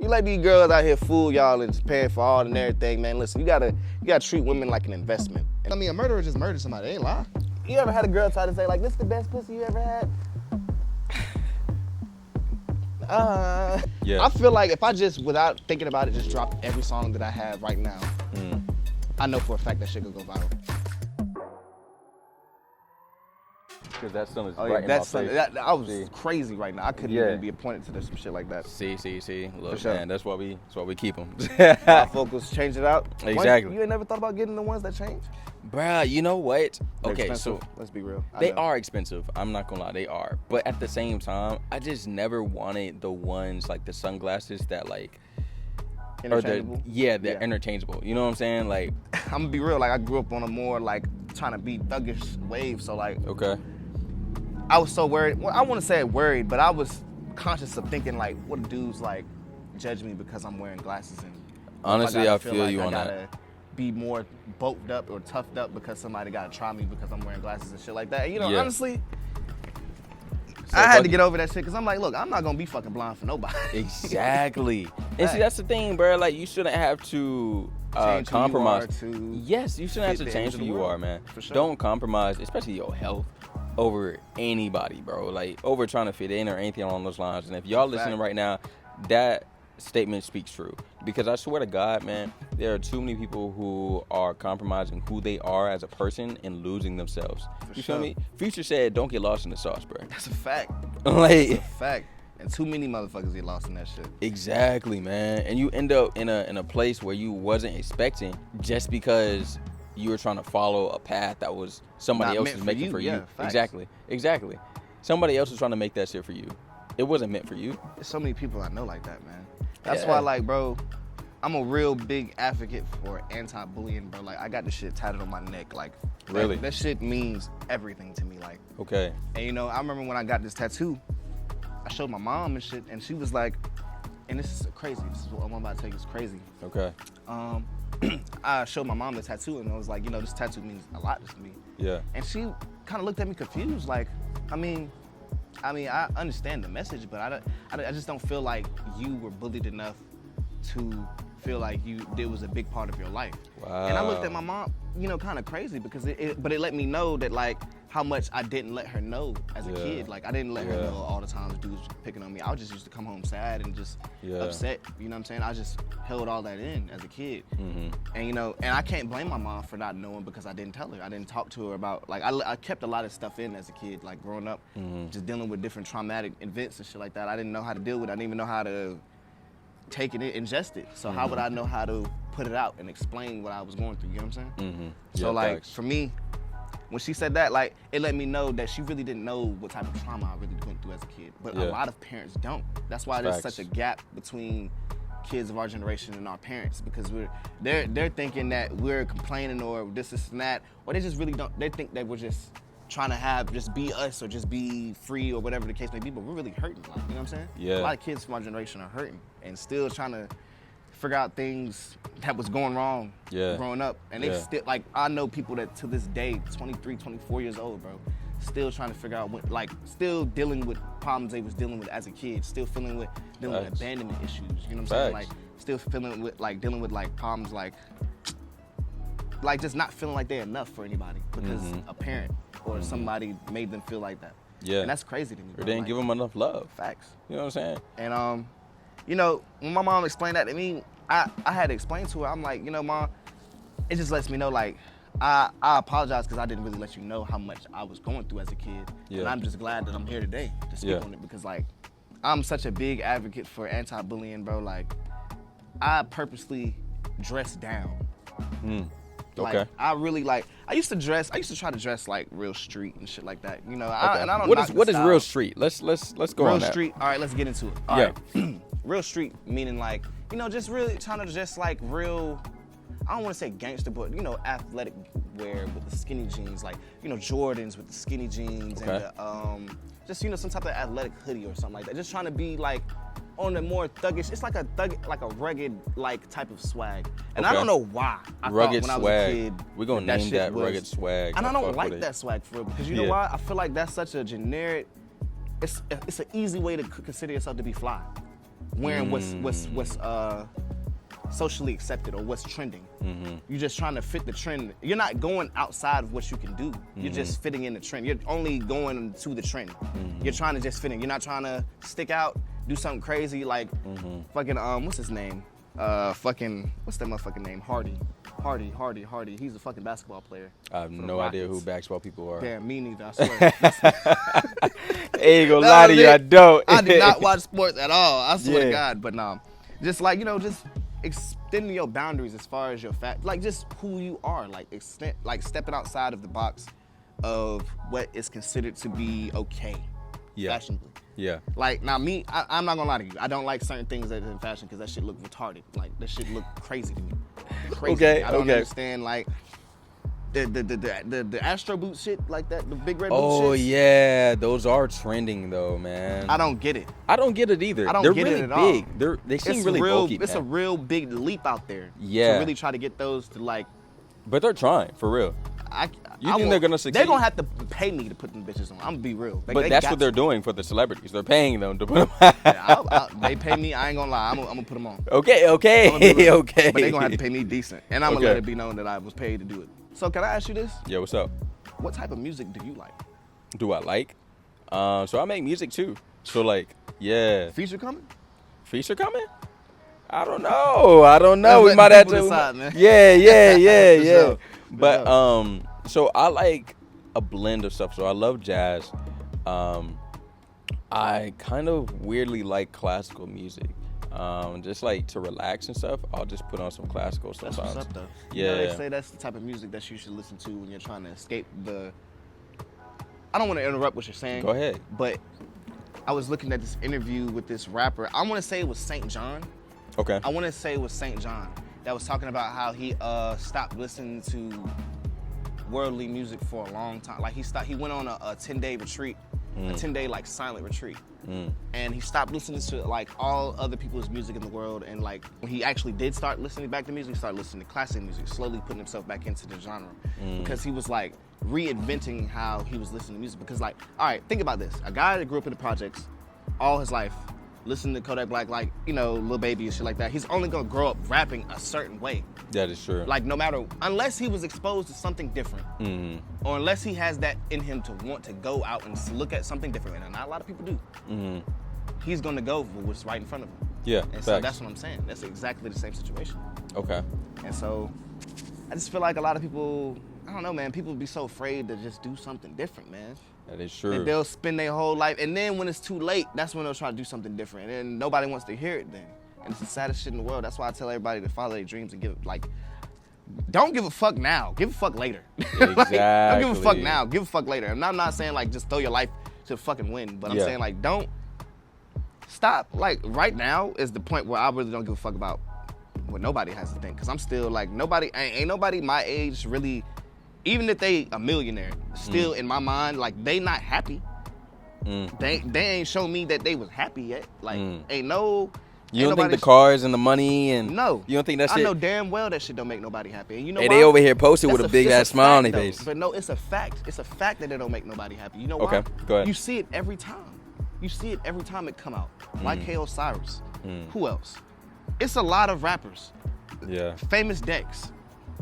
You let these girls out here fool y'all and just paying for all and everything, man. Listen, you gotta treat women like an investment. I mean, a murderer just murdered somebody, they ain't lie. You ever had a girl try to say, like, this the best pussy you ever had? Yeah. I feel like if I just, without thinking about it, just dropped every song that I have right now, I know for a fact that shit could go viral. Because that song is Oh, right yeah, in my that's face. I was crazy right now. I couldn't even be appointed to some shit like that. See. Look, sure. man, that's why we keep them. My focus, change it out. Exactly. You ain't never thought about getting the ones that change? Bruh, you know what? They're Okay, expensive. so Let's be real. they are expensive. I'm not gonna lie, they are. But at the same time, I just never wanted the ones like the sunglasses that like Interchangeable? they're interchangeable. You know what I'm saying? Like, I'm gonna be real. Like, I grew up on a more like trying to be thuggish wave. So like, okay. I was so worried. Well, I want to say worried, but I was conscious of thinking like, what if dudes like judge me because I'm wearing glasses? And Honestly, I feel like you I on gotta that. Be more bulked up or toughed up because somebody gotta try me because I'm wearing glasses and shit like that. And, you know, Yeah. honestly, So I had to get over that shit because I'm like, look, I'm not gonna be fucking blind for nobody. Exactly. And see, that's the thing, bro. Like, you shouldn't have to Change who you compromise. are to Yes, you shouldn't have fit to the change image who of the you world. are, man. For sure. Don't compromise, especially your health, over anybody, bro. Like, over trying to fit in or anything along those lines. And if y'all listening right now, that statement speaks true. Because I swear to God, man, there are too many people who are compromising who they are as a person and losing themselves. You feel me? Future said, don't get lost in the sauce, bro. That's a fact. Like, That's a fact. And too many motherfuckers get lost in that shit. exactly, man. And you end up in a place where you wasn't expecting just because you were trying to follow a path that was somebody Not else meant was for making you, for yeah, you. facts. Exactly. Somebody else was trying to make that shit for you. It wasn't meant for you. There's so many people I know like that, man. That's Yeah. why, like, bro, I'm a real big advocate for anti-bullying, bro. Like, I got this shit tatted on my neck. Like, Really? that shit means everything to me. Like, Okay. and you know, I remember when I got this tattoo, I showed my mom and shit, and she was like, and this is crazy. This is what I'm about to tell you is crazy. Okay. I showed my mom the tattoo, and I was like, you know, this tattoo means a lot to me. Yeah. And she kind of looked at me confused, like, I mean, I understand the message, but I just don't feel like you were bullied enough to feel like it was a big part of your life. Wow. And I looked at my mom, you know, kind of crazy because but it let me know that like how much I didn't let her know as a kid. Like I didn't let her know all the times dudes picking on me. I just used to come home sad and just upset. You know what I'm saying? I just held all that in as a kid. Mm-hmm. And you know, and I can't blame my mom for not knowing because I didn't tell her. I didn't talk to her about like I kept a lot of stuff in as a kid, like growing up, just dealing with different traumatic events and shit like that. I didn't know how to deal with it. I didn't even know how to take it, ingest it. So how would I know how to put it out and explain what I was going through? You know what I'm saying? Mm-hmm. So like for me, when she said that, like it let me know that she really didn't know what type of trauma I really went through as a kid. But a lot of parents don't. That's why there's such a gap between kids of our generation and our parents because they're thinking that we're complaining or this and that, or they just really don't. They think that we're just trying to just be us or just be free or whatever the case may be, but we're really hurting, like, you know what I'm saying? Yeah. A lot of kids from our generation are hurting and still trying to figure out things that was going wrong growing up. And they still, like, I know people that to this day, 23, 24 years old, bro, still trying to figure out what, like, still dealing with problems they was dealing with as a kid, still dealing with abandonment issues, you know what I'm saying? Like, still dealing with, like, problems like just not feeling like they're enough for anybody because a parent or somebody made them feel like that. Yeah. And that's crazy to me. Or didn't give them enough love. Facts. You know what I'm saying? And you know, when my mom explained that to me, I had to explain to her, I'm like, you know, Mom, it just lets me know, like, I apologize because I didn't really let you know how much I was going through as a kid. Yeah. And I'm just glad that I'm here today to speak on it because, like, I'm such a big advocate for anti-bullying, bro. Like, I purposely dress down. Like, Okay. I really like. I used to try to dress like real street and shit like that. You know, Okay. and I don't. What is real street? Let's go real on that. street. All right, let's get into it. All right. Real street meaning like, you know, just really trying to just like real. I don't want to say gangster, but you know, athletic wear with the skinny jeans, like you know, Jordans with the skinny jeans and the, just you know, some type of athletic hoodie or something like that. Just trying to be like on a more thuggish. It's like a rugged like type of swag. And I don't know why. I Rugged thought when swag. I was a kid, We're gonna name that rugged swag. and I don't like that swag for real because you know why? I feel like that's such a generic. It's an easy way to consider yourself to be fly. wearing what's socially accepted or what's trending. You're just trying to fit the trend. You're not going outside of what you can do. You're just fitting in the trend. You're only going to the trend. You're trying to just fit in. You're not trying to stick out, do something crazy like fucking what's his name? What's that motherfucking name? Hardy. He's a fucking basketball player. I have no idea who basketball people are. Damn, me neither, I swear. Ain't gonna lie to you, I don't. I do not watch sports at all. I swear to God. But just like, just extending your boundaries as far as your like just who you are, like stepping outside of the box of what is considered to be okay, fashionably. Yeah. Like now, me, I'm not gonna lie to you. I don't like certain things that are in fashion because that shit look retarded. Like that shit look crazy to me. Crazy. Okay. I don't understand like the Astro boot shit like that, the big red boot shit. Oh yeah, those are trending though, man. I don't get it. I don't get it either. I don't They're get really it at all. big. They seem really bulky. It's a real big leap out there. Yeah. To really try to get those to like. But they're trying for real. You think they're gonna succeed? They're gonna have to pay me to put them bitches on. I'm gonna be real. But that's what they're doing for the celebrities. They're paying them to put them on. They pay me. I ain't gonna lie. I'm gonna put them on. Okay. But they're gonna have to pay me decent, and I'm gonna let it be known that I was paid to do it. So can I ask you this? Yeah. What's up? What type of music do you like? Do I like? So I make music too. So like, yeah. Feature coming? Feature coming? I don't know. We might have to decide, man. Yeah. Sure. But so I like a blend of stuff. So I love jazz. I kind of weirdly like classical music. Just like to relax and stuff, I'll just put on some classical sometimes. That's what's up though. Yeah. They say that's the type of music that you should listen to when you're trying to escape the. I don't want to interrupt what you're saying. Go ahead. But I was looking at this interview with this rapper. I want to say it was St. John. Okay. I want to say it was St. John that was talking about how he stopped listening to worldly music for a long time. Like he went on a 10-day retreat, a 10-day like silent retreat. And he stopped listening to like all other people's music in the world. And like when he actually did start listening back to music, he started listening to classic music, slowly putting himself back into the genre. Because he was like reinventing how he was listening to music. Because like, all right, think about this. A guy that grew up in the projects all his life, listening to Kodak Black, like, Lil Baby and shit like that, he's only gonna grow up rapping a certain way. That is true. Like no matter, unless he was exposed to something different, or unless he has that in him to want to go out and look at something different, and not a lot of people do, he's gonna go for what's right in front of him. Yeah, and so that's what I'm saying. That's exactly the same situation. Okay. And so I just feel like a lot of people, I don't know, man, people be so afraid to just do something different, man. That is true. And they'll spend their whole life, and then when it's too late, that's when they'll try to do something different, and nobody wants to hear it then. And it's the saddest shit in the world. That's why I tell everybody to follow their dreams and don't give a fuck now. Give a fuck later. Exactly. Don't give a fuck now. Give a fuck later. And I'm not saying like just throw your life to fucking win, but I'm saying like don't stop. Like right now is the point where I really don't give a fuck about what nobody has to think. Cause I'm still like ain't nobody my age really, even if they a millionaire, still in my mind, like they not happy. They ain't shown me that they was happy yet. Like ain't no. You don't think the cars and the money and no? You don't think that shit? I know damn well that shit don't make nobody happy. And you know why? They over here posted with a big ass smile on their face. But no, it's a fact. It's a fact that it don't make nobody happy. You know why? Okay, go ahead. You see it every time. You see it every time it come out. Like K. Osiris. Who else? It's a lot of rappers. Yeah. Famous Dex.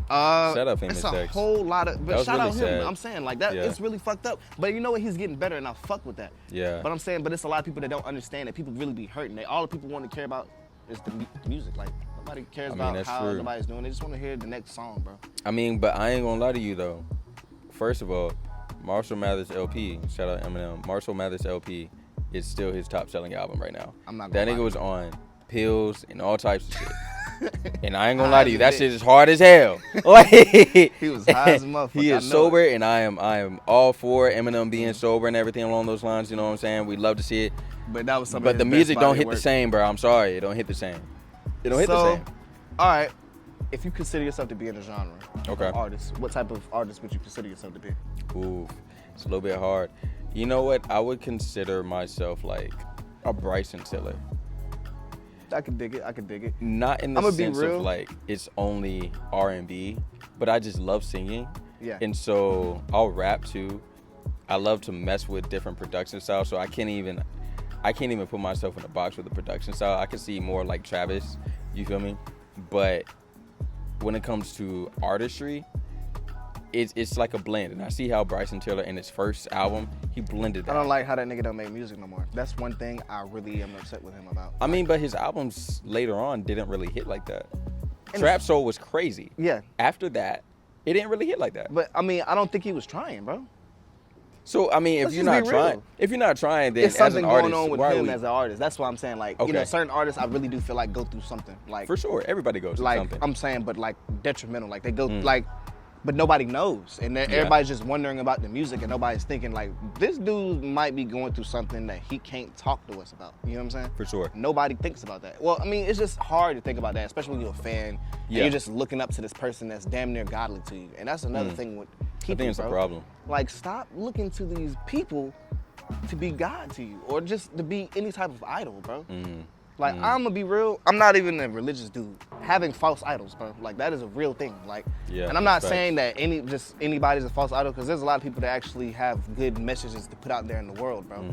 Shout out Famous It's a Dex. whole lot of, but shout really out him. sad. I'm saying like that. It's really fucked up. But you know what? He's getting better, and I fuck with that. Yeah. But I'm saying, but it's a lot of people that don't understand that people really be hurting. All the people want to care about is the music. Like nobody cares about how nobody's doing. They just want to hear the next song, bro. I mean, but I ain't gonna lie to you though. First of all, Marshall Mathers LP, shout out Eminem. Marshall Mathers LP is still his top selling album right now. I'm not gonna That nigga lie. was on pills and all types of shit. And I ain't gonna lie to you, that shit is hard as hell. Like he was high as a motherfucker. He is sober, and I am all for Eminem being sober and everything along those lines. You know what I'm saying? We'd love to see it. But that was something. But the music don't hit the same, bro. I'm sorry, it don't hit the same. It don't hit the same. All right, if you consider yourself to be in a genre, okay, artist, what type of artist would you consider yourself to be? Ooh, it's a little bit hard. You know what? I would consider myself like a Bryson Tiller. I could dig it. Not in the sense of like it's only R&B, but I just love singing. Yeah. And so I'll rap too. I love to mess with different production styles, so I can't even. I can't even put myself in a box with the production style. I can see more like Travis, you feel me? But when it comes to artistry, it's like a blend. And I see how Bryson Tiller in his first album, he blended that. I don't like how that nigga don't make music no more. That's one thing I really am upset with him about. I mean, but his albums later on didn't really hit like that. Trap Soul was crazy. Yeah. After that, it didn't really hit like that. But I mean, I don't think he was trying, bro. So I mean, if you're not trying, then it's something as an artist, going on with him as an artist. That's why I'm saying, like, you know, certain artists, I really do feel like go through something, like for sure, everybody goes through like something. I'm saying, but like detrimental, like they go like, but nobody knows, and everybody's just wondering about the music, and nobody's thinking like this dude might be going through something that he can't talk to us about. You know what I'm saying? For sure. Nobody thinks about that. Well, I mean, it's just hard to think about that, especially when you're a fan. And you're just looking up to this person that's damn near godly to you, and that's another thing with people. I think it's a problem. Like, stop looking to these people to be God to you, or just to be any type of idol, bro. Like, I'm gonna be real, I'm not even a religious dude. Having false idols, bro, like that is a real thing. Like, and I'm not saying that anybody's a false idol, because there's a lot of people that actually have good messages to put out there in the world, bro.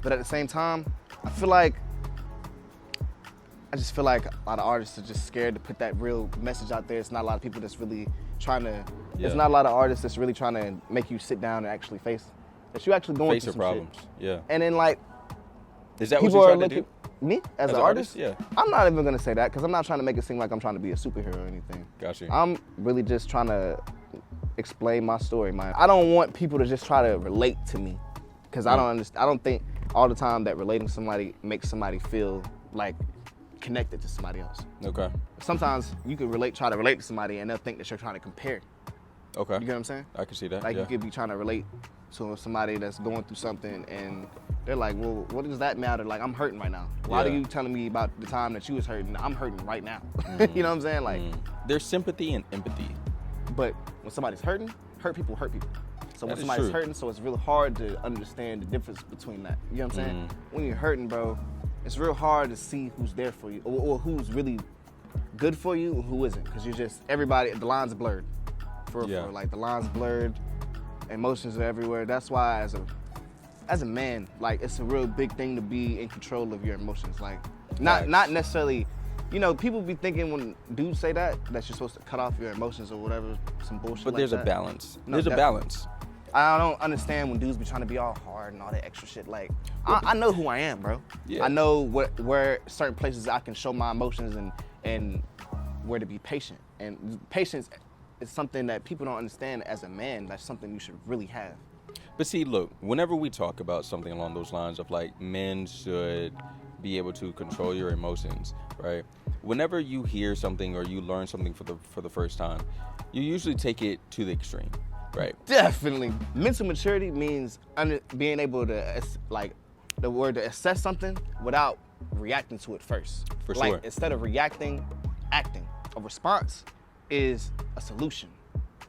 But at the same time, I just feel like a lot of artists are just scared to put that real message out there. It's not a lot of people that's really trying to, there's not a lot of artists that's really trying to make you sit down and actually face you actually going through some problems. Shit. And then like, is that what you're trying to do? Me as an artist? Yeah. I'm not even gonna say that, because I'm not trying to make it seem like I'm trying to be a superhero or anything. Gotcha. I'm really just trying to explain my story, man. I don't want people to just try to relate to me, because I don't understand. I don't think all the time that relating to somebody makes somebody feel like connected to somebody else. Okay. Sometimes you could try to relate to somebody, and they'll think that you're trying to compare. Okay. You get what I'm saying? I can see that. Like, you could be trying to relate to somebody that's going through something, and they're like, well, what does that matter? Like, I'm hurting right now. Why are you telling me about the time that you was hurting? I'm hurting right now. You know what I'm saying? Like, there's sympathy and empathy. But when somebody's hurting, hurt people hurt people. So when somebody's hurting, so it's really hard to understand the difference between that. You know what I'm saying? When you're hurting, bro, it's real hard to see who's there for you, or who's really good for you and who isn't. Because you're just, everybody, the lines are blurred. For real. Like, the lines blurred, emotions are everywhere. That's why as a man, like, it's a real big thing to be in control of your emotions. Like, not necessarily, you know, people be thinking when dudes say that you're supposed to cut off your emotions or whatever, some bullshit. But there's a balance. There's a balance. I don't understand when dudes be trying to be all hard and all that extra shit. Like, I know who I am, bro. I know where certain places I can show my emotions and where to be patient. And patience is something that people don't understand as a man. That's something you should really have. But see, look, whenever we talk about something along those lines of like men should be able to control your emotions, right? Whenever you hear something or you learn something for the first time, you usually take it to the extreme, right? Definitely. Mental maturity means being able to, like, the word to assess something without reacting to it first. For sure. Like, instead of reacting, acting. A response is a solution.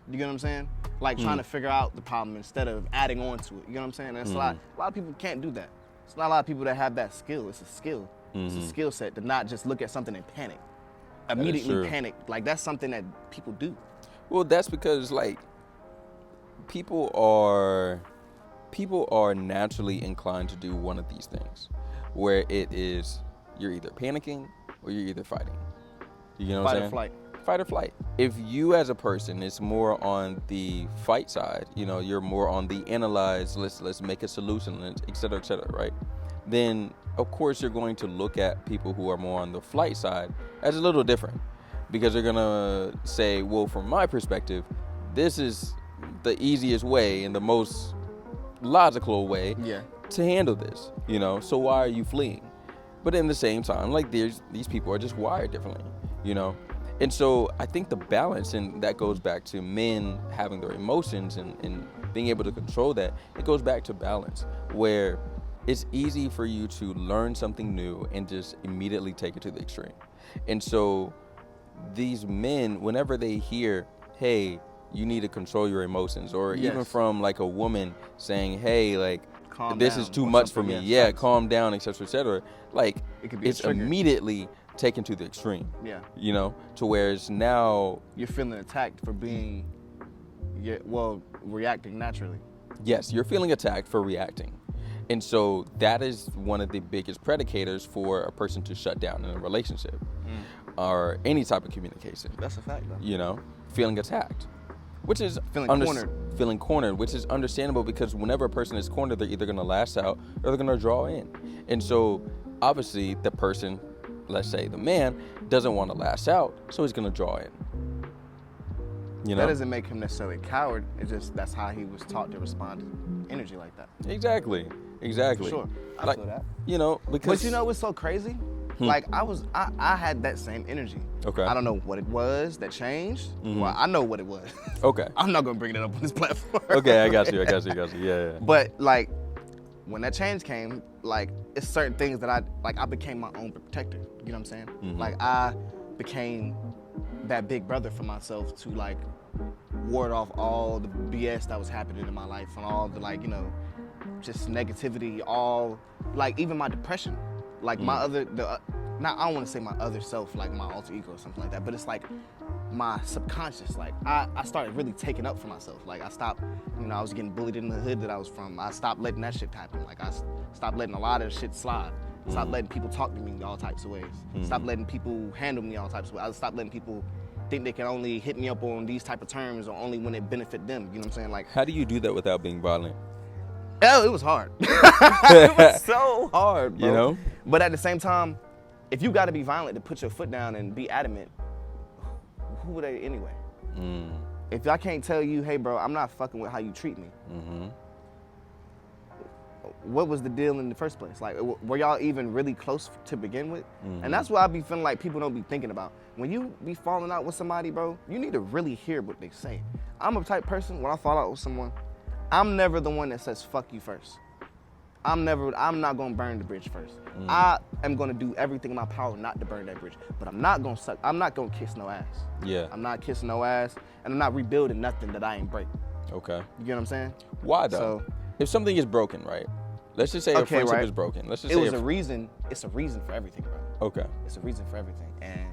You get what I'm saying? Like, trying to figure out the problem instead of adding on to it. You know what I'm saying? That's a lot of people can't do that. It's not a lot of people that have that skill. It's a skill. It's a skill set to not just look at something and panic. Immediately panic. Like, that's something that people do. Well, that's because, like, people are naturally inclined to do one of these things, where it is you're either panicking or you're either fighting. You know what I'm saying? Fight or flight. Fight or flight. If you as a person is more on the fight side, you know, you're more on the analyze, let's make a solution, et cetera, right? Then of course you're going to look at people who are more on the flight side as a little different, because they're gonna say, well, from my perspective, this is the easiest way and the most logical way to handle this, you know, so why are you fleeing? But in the same time, like, these people are just wired differently, you know? And so I think the balance, and that goes back to men having their emotions and being able to control that, it goes back to balance, where it's easy for you to learn something new and just immediately take it to the extreme. And so these men, whenever they hear, hey, you need to control your emotions, or even from like a woman saying, hey, like, this is too much for me. Yeah, calm down, etc., like, it's immediately taken to the extreme. Yeah. You know, to whereas now you're feeling attacked for being, reacting naturally. Yes, you're feeling attacked for reacting. And so that is one of the biggest predicators for a person to shut down in a relationship or any type of communication. That's a fact, though. You know, feeling attacked, which is feeling cornered, which is understandable because whenever a person is cornered, they're either going to lash out or they're going to draw in. And so obviously the person, let's say the man, doesn't want to lash out, so he's going to draw in. You know? That doesn't make him necessarily a coward. It's just that's how he was taught to respond to energy like that. Exactly. For sure. I feel that. You know, because... But you know what's so crazy? Like, I had that same energy. Okay. I don't know what it was that changed. Well, I know what it was. Okay. I'm not going to bring it up on this platform. Okay, I got you. Yeah. But, like, when that change came, like, it's certain things that I became my own protector. You know what I'm saying? Like, I became that big brother for myself to, like, ward off all the BS that was happening in my life and all the, like, you know, just negativity, all, like, even my depression. Like, my I don't want to say my other self, like my alter ego or something like that, but it's like my subconscious. Like, I started really taking up for myself. Like, I stopped, you know, I was getting bullied in the hood that I was from. I stopped letting that shit happen. Like, I stopped letting a lot of shit slide. Stopped letting people talk to me all types of ways. Stopped letting people handle me all types of ways. I stopped letting people think they can only hit me up on these type of terms or only when it benefit them. You know what I'm saying? Like, how do you do that without being violent? Oh, it was hard. It was so hard, bro. You know? But at the same time, if you got to be violent to put your foot down and be adamant, who are they anyway? If I can't tell you, hey, bro, I'm not fucking with how you treat me, what was the deal in the first place? Like, were y'all even really close to begin with? And that's what I be feeling like people don't be thinking about. When you be falling out with somebody, bro, you need to really hear what they say. I'm a type person, when I fall out with someone, I'm never the one that says, fuck you first. I'm not gonna burn the bridge first. I am gonna do everything in my power not to burn that bridge. But I'm not gonna kiss no ass. Yeah. I'm not kissing no ass, and I'm not rebuilding nothing that I ain't break. Okay. You get what I'm saying? Why though? So, if something is broken, right? Let's just say a friendship is broken. Let's just say it's a reason for everything, bro. Okay. It's a reason for everything. And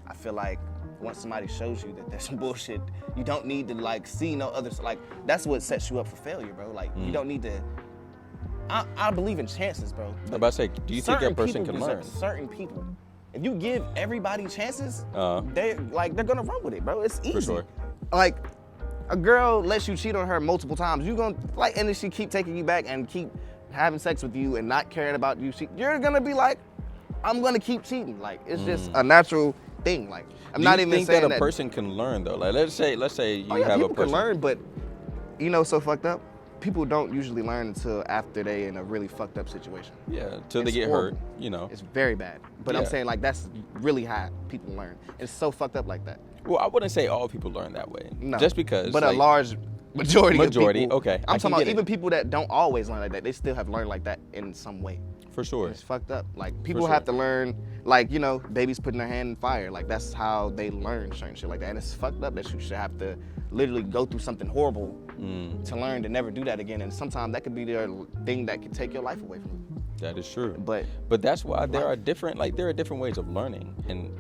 I feel like once somebody shows you that there's some bullshit, you don't need to like see no other, like that's what sets you up for failure, bro. Like you don't need to, I believe in chances, bro. I'm about to say, do you think that person can learn? Certain people, if you give everybody chances, they're gonna run with it, bro. It's easy. For sure. Like a girl lets you cheat on her multiple times, you gonna like, and then she keep taking you back and keep having sex with you and not caring about you. You're gonna be like, I'm gonna keep cheating. Like it's just a natural thing. Like I'm not even saying that. Do you think that a person can learn though? Like let's say you have a person. People can learn, but you know, so fucked up. People don't usually learn until after they in a really fucked up situation. Yeah, till they get hurt. You know, it's very bad. But I'm saying like that's really how people learn. It's so fucked up like that. Well, I wouldn't say all people learn that way. No, just because. But like, a large majority of people. Okay. I'm talking about even people that don't always learn like that. They still have learned like that in some way. For sure. It's fucked up. Like people have to learn, like, you know, babies putting their hand in fire. Like that's how they learn certain shit like that. And it's fucked up that you should have to literally go through something horrible to learn to never do that again. And sometimes that could be the thing that could take your life away from you. That is true. But that's why there are different ways of learning. And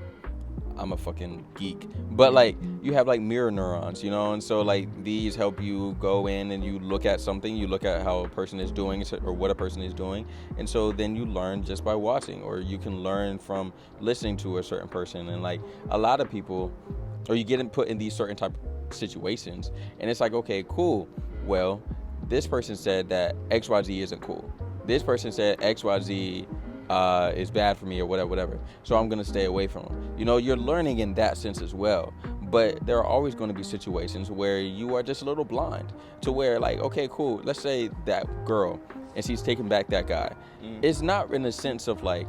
I'm a fucking geek. But like you have like mirror neurons, you know, and so like these help you go in and you look at something, you look at how a person is doing or what a person is doing, and so then you learn just by watching, or you can learn from listening to a certain person. And like a lot of people, or you get put in these certain type of situations, and it's like, okay, cool. Well, this person said that XYZ isn't cool. This person said XYZ is bad for me or whatever. So I'm going to stay away from them. You know, you're learning in that sense as well. But there are always going to be situations where you are just a little blind to where like, okay, cool. Let's say that girl and she's taking back that guy. It's not in the sense of like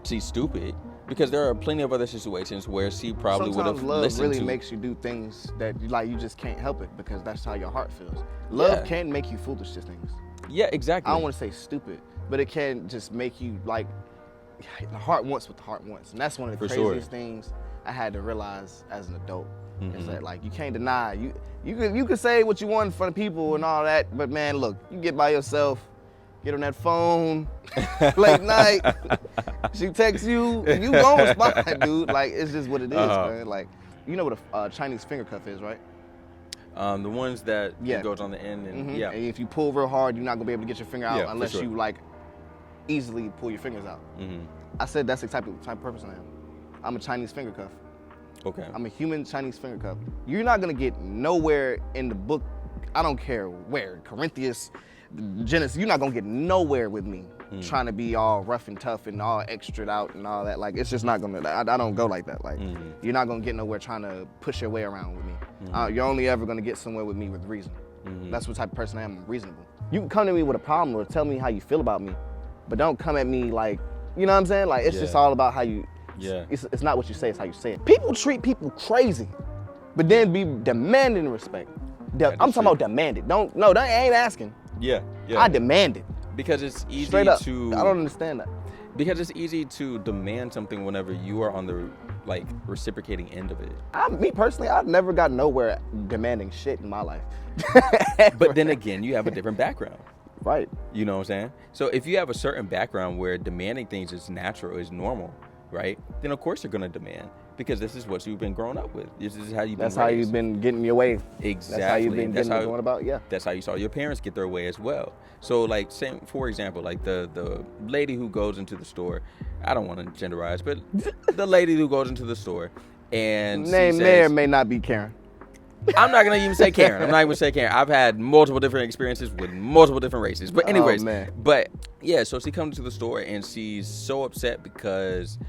she's stupid, because there are plenty of other situations where she probably would have listened to. Sometimes love really makes you do things that like you just can't help it because that's how your heart feels. Love can make you foolish to things. Yeah, exactly. I don't want to say stupid, but it can just make you like, the heart wants what the heart wants. And that's one of the craziest things I had to realize as an adult. Is that like, you can't deny, you can say what you want in front of people and all that, but man, look, you get by yourself, get on that phone, late night, she texts you, and you gon' respond, dude. Like, it's just what it is, man. Like, you know what a Chinese finger cuff is, right? The ones that it goes on the end, and and if you pull real hard, you're not gonna be able to get your finger out unless you like easily pull your fingers out. I said that's the type of person I am. I'm a Chinese finger cuff. Okay. I'm a human Chinese finger cuff. You're not gonna get nowhere in the book. I don't care where, Corinthians, Genesis. You're not gonna get nowhere with me trying to be all rough and tough and all extra out and all that. Like it's just not gonna. I don't go like that. Like you're not gonna get nowhere trying to push your way around with me. You're only ever gonna get somewhere with me with reason. That's what type of person I am. I'm reasonable. You can come to me with a problem or tell me how you feel about me, but don't come at me like, you know what I'm saying? Like it's just all about how you. Yeah. It's not what you say, it's how you say it. People treat people crazy, but then be demanding respect. I'm talking about demanded. I ain't asking. Yeah. I demand it. Because it's easy Straight up. to. I don't understand that. Because it's easy to demand something whenever you are on the reciprocating end of it. Me personally, I've never got nowhere demanding shit in my life. But then again, you have a different background. Right. You know what I'm saying? So if you have a certain background where demanding things is natural, is normal, right? Then of course you're gonna demand, because this is what you've been growing up with. This is how you've been raised. That's how you've been getting your way. Exactly. That's how you've been going about. Yeah. That's how you saw your parents get their way as well. So like, for example, like the lady who goes into the store. I don't want to genderize, but the lady who goes into the store and may or may not be Karen. I'm not gonna even say Karen. I've had multiple different experiences with multiple different races. But anyways, but yeah, so she comes to the store and she's so upset because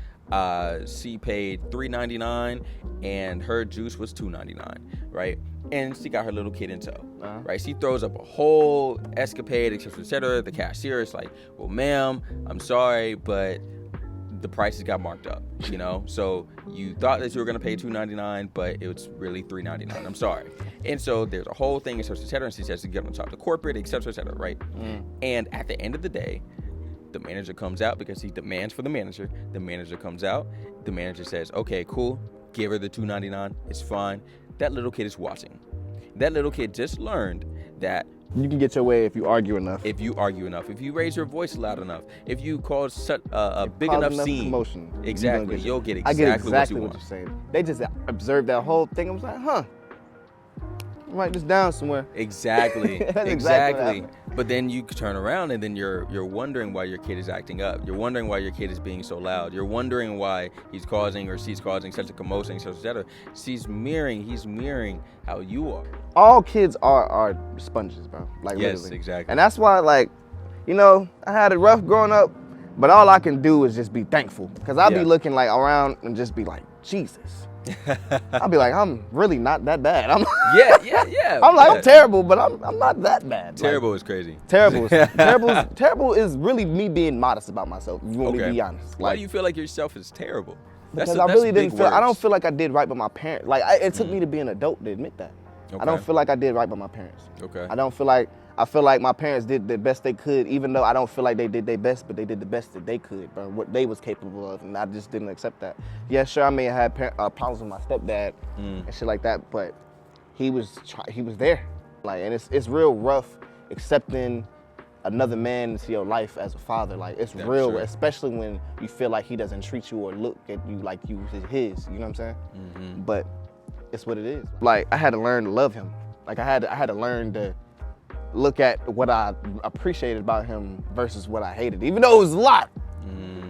she paid $3.99 and her juice was $2.99, right? And she got her little kid in tow, right? She throws up a whole escapade, et cetera. The cashier is like, well, ma'am, I'm sorry, but the prices got marked up, you know? So you thought that you were gonna pay $2.99, but it was really $3.99. I'm sorry. And so there's a whole thing, et cetera, and she says to get on top of the corporate, et cetera, right? And at the end of the day, the manager comes out because he demands for the manager. The manager comes out. The manager says, okay, cool. Give her the $2.99. It's fine. That little kid is watching. That little kid just learned that you can get your way if you argue enough. If you raise your voice loud enough, if you cause such a big enough scene, commotion, exactly, you'll get exactly what you want. You're saying. They just observed that whole thing. I was like, write this down somewhere. Exactly. Exactly. But then you turn around and then you're wondering why your kid is acting up. You're wondering why your kid is being so loud. You're wondering why he's causing or she's causing such a commotion, etc. He's mirroring how you are. All kids are sponges, bro. Like yes, literally. Exactly. And that's why, like, you know, I had it rough growing up, but all I can do is just be thankful. Because I'll be looking like around and just be like, Jesus. I'll be like, I'm really not that bad. Yeah. I'm like, I'm terrible, but I'm not that bad. Terrible like, is crazy. Terrible is really me being modest about myself. If you want me to be honest. Like, why do you feel like yourself is terrible? Because I really didn't feel. I don't feel like I did right by my parents. Like it took me to be an adult to admit that. Okay. I don't feel like I did right by my parents. Okay. I feel like my parents did the best they could, even though I don't feel like they did their best, but they did the best that they could, bro, what they was capable of, and I just didn't accept that. Yeah, sure, I may have had problems with my stepdad and shit like that, but he was there. Like, and it's real rough accepting another man into your life as a father. Like, it's real, especially when you feel like he doesn't treat you or look at you like you his, you know what I'm saying? But it's what it is. Like, I had to learn to love him. Like, I had to learn to look at what I appreciated about him versus what I hated. Even though it was a lot,